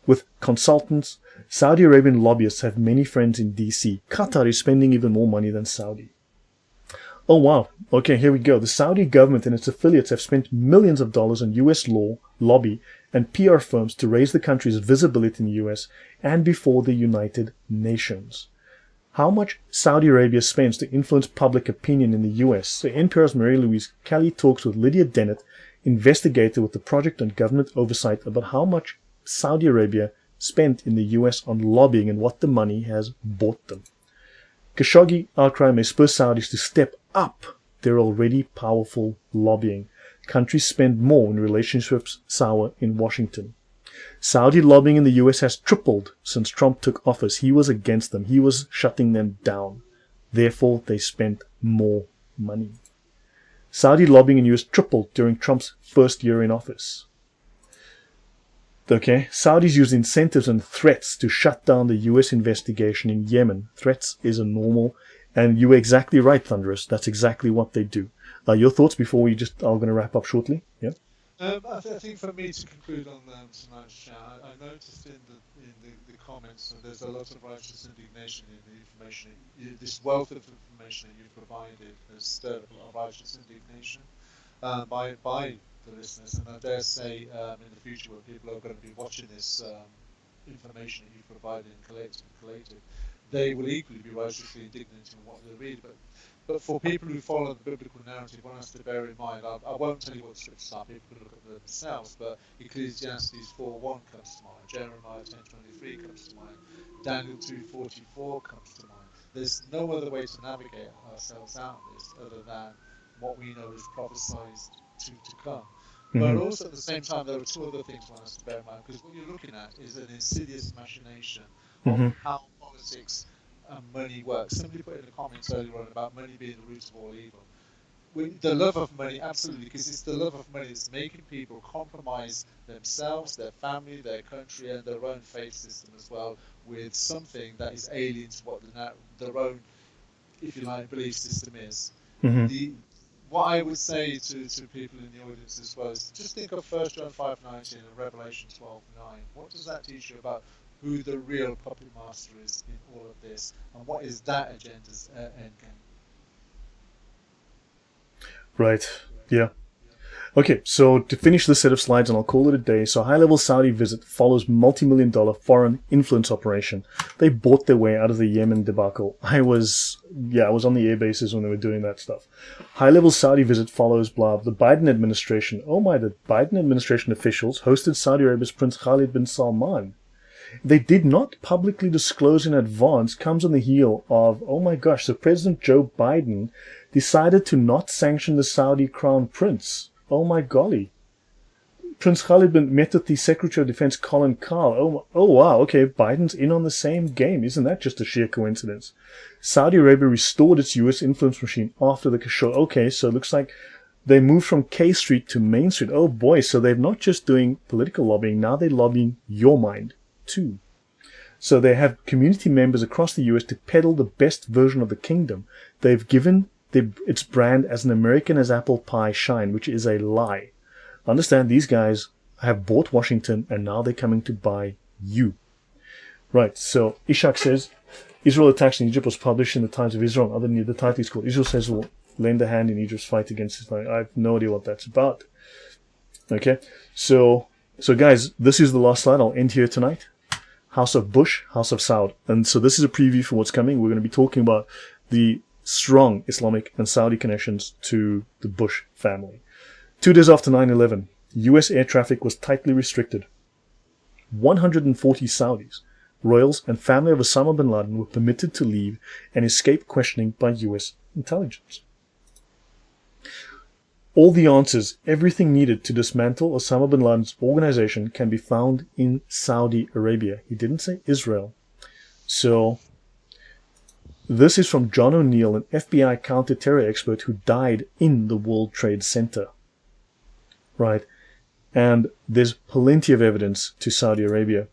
with consultants. Saudi Arabian lobbyists have many friends in DC. Qatar is spending even more money than Saudi. Oh wow, okay, here we go. The Saudi government and its affiliates have spent millions of dollars on US law, lobby, and PR firms to raise the country's visibility in the US and before the United Nations. How much Saudi Arabia spends to influence public opinion in the US? So NPR's Marie-Louise Kelly talks with Lydia Dennett, investigator with the Project on Government Oversight, about how much Saudi Arabia spent in the US on lobbying and what the money has bought them. Khashoggi outcry may spur Saudis to step up their already powerful lobbying. Countries spend more when relationships sour in Washington. Saudi lobbying in the US has tripled since Trump took office. He was against them. He was shutting them down. Therefore, they spent more money. Saudi lobbying in the US tripled during Trump's first year in office. Okay, Saudis used incentives and threats to shut down the US investigation in Yemen. Threats is a normal, and you were exactly right, Thunderous. That's exactly what they do. Your thoughts before we just are going to wrap up shortly? Yeah. I think for me to conclude on tonight's chat, I noticed in the comments that there's a lot of righteous indignation in the information. This wealth of information that you've provided has stirred a lot of righteous indignation by the listeners, and I dare say in the future when people are going to be watching this information that you've provided and collated, they will equally be righteously indignant in what they read. But for people who follow the biblical narrative, one has to bear in mind, I won't tell you what the scriptures are, people can look at them themselves, but Ecclesiastes 4:1 comes to mind, Jeremiah 10:23 comes to mind, Daniel 2:44 comes to mind. There's no other way to navigate ourselves out of this other than what we know is prophesied to come. But also at the same time, there are two other things one has to bear in mind, because what you're looking at is an insidious machination of how politics and money works. Somebody put in the comments earlier on about money being the root of all evil. The love of money, absolutely, because it's the love of money that's making people compromise themselves, their family, their country, and their own faith system as well, with something that is alien to what their own, if you like, belief system is. What I would say to people in the audience as well is just think of 1 John 5:19 and Revelation 12:9. What does that teach you about who the real puppet master is in all of this, and what is that agenda's end game? Right, yeah. Okay, so to finish this set of slides, and I'll call it a day. So high-level Saudi visit follows multi-million-dollar foreign influence operation. They bought their way out of the Yemen debacle. I was on the air bases when they were doing that stuff. High-level Saudi visit follows the Biden administration. The Biden administration officials hosted Saudi Arabia's Prince Khalid bin Salman. They did not publicly disclose in advance, comes on the heel of, so President Joe Biden decided to not sanction the Saudi crown prince. Oh my golly. Prince Khalid met with the Secretary of Defense Colin Kahl. Oh wow, okay, Biden's in on the same game. Isn't that just a sheer coincidence? Saudi Arabia restored its US influence machine after the Khashoggi. Okay, so it looks like They moved from K Street to Main Street. Oh boy, so they're not just doing political lobbying, now they're lobbying your mind too. So they have community members across the US to peddle the best version of the kingdom. They've given its brand as an American as apple pie shine, which is a lie. Understand, these guys have bought Washington and now they're coming to buy you. Right, so Ishak says, Israel attacks in Egypt was published in the Times of Israel. Other than the title is called Israel says will lend a hand in Egypt's fight against Islam. I have no idea what that's about. Okay, so guys, this is the last slide. I'll end here tonight. House of Bush, House of Saud. And so this is a preview for what's coming. We're going to be talking about the strong Islamic and Saudi connections to the Bush family. 2 days after 9/11, US air traffic was tightly restricted. 140 Saudis, royals, and family of Osama bin Laden were permitted to leave and escape questioning by US intelligence. All the answers, everything needed to dismantle Osama bin Laden's organization can be found in Saudi Arabia. He didn't say Israel. So, this is from John O'Neill, an FBI counter-terror expert who died in the World Trade Center. Right? And there's plenty of evidence to Saudi Arabia.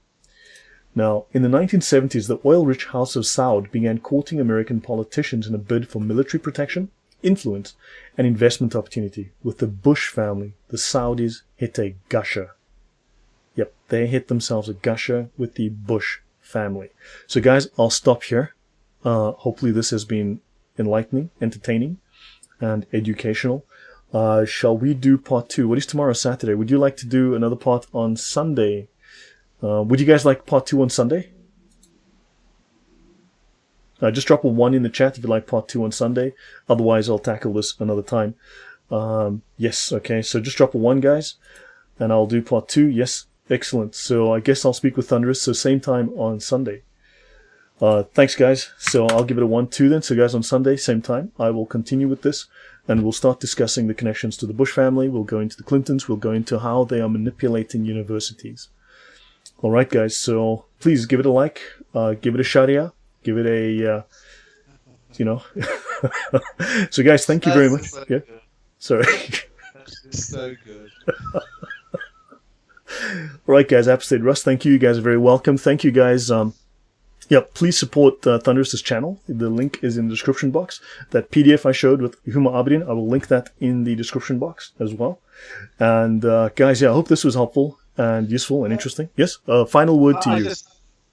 Now, in the 1970s, the oil-rich House of Saud began courting American politicians in a bid for military protection, influence, and investment opportunity. With the Bush family, the Saudis hit a gusher. Yep, they hit themselves a gusher with the Bush family. So guys, I'll stop here. Hopefully this has been enlightening, entertaining, and educational. Shall we do part 2? What is tomorrow, Saturday? Would you like to do another part on Sunday? Would you guys like part 2 on Sunday? Just drop a 1 in the chat if you like part 2 on Sunday. Otherwise, I'll tackle this another time. Yes, okay. So just drop a 1, guys. And I'll do part 2. Yes, excellent. So I guess I'll speak with Thunderous. So same time on Sunday. Thanks, guys. So I'll give it a 1-2 then. So guys, on Sunday, same time, I will continue with this. And we'll start discussing the connections to the Bush family. We'll go into the Clintons. We'll go into how they are manipulating universities. All right, guys. So please give it a like. Give it a sharia. Give it a, So, guys, thank you very much. So yeah. Good. Sorry. That's so good. All right, guys. Appestate Russ, thank you. You guys are very welcome. Thank you, guys. Please support Thunderous's channel. The link is in the description box. That PDF I showed with Huma Abedin, I will link that in the description box as well. And, guys, I hope this was helpful and useful and interesting. Yes? Final word to you.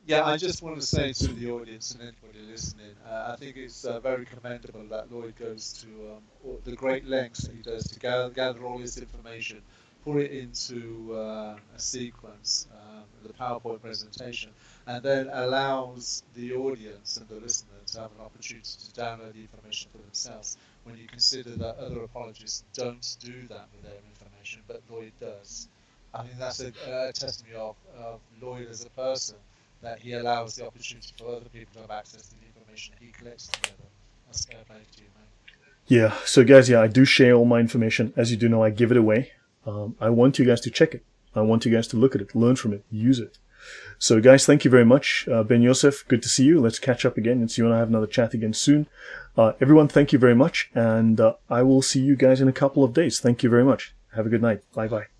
I just want to say to the audience and anybody listening, I think it's very commendable that Lloyd goes to the great lengths that he does to gather all this information, put it into a sequence, the PowerPoint presentation, and then allows the audience and the listener to have an opportunity to download the information for themselves. When you consider that other apologists don't do that with their information, but Lloyd does. I think that's a testimony of Lloyd as a person, that he allows the opportunity for other people to have access to the information he collects together. That's fair play to you, mate. Yeah, so guys, I do share all my information. As you do know, I give it away. I want you guys to check it. I want you guys to look at it, learn from it, use it. So guys, thank you very much. Ben Yosef, good to see you. Let's catch up again and see you and I have another chat again soon. Everyone, thank you very much. And I will see you guys in a couple of days. Thank you very much. Have a good night. Bye-bye.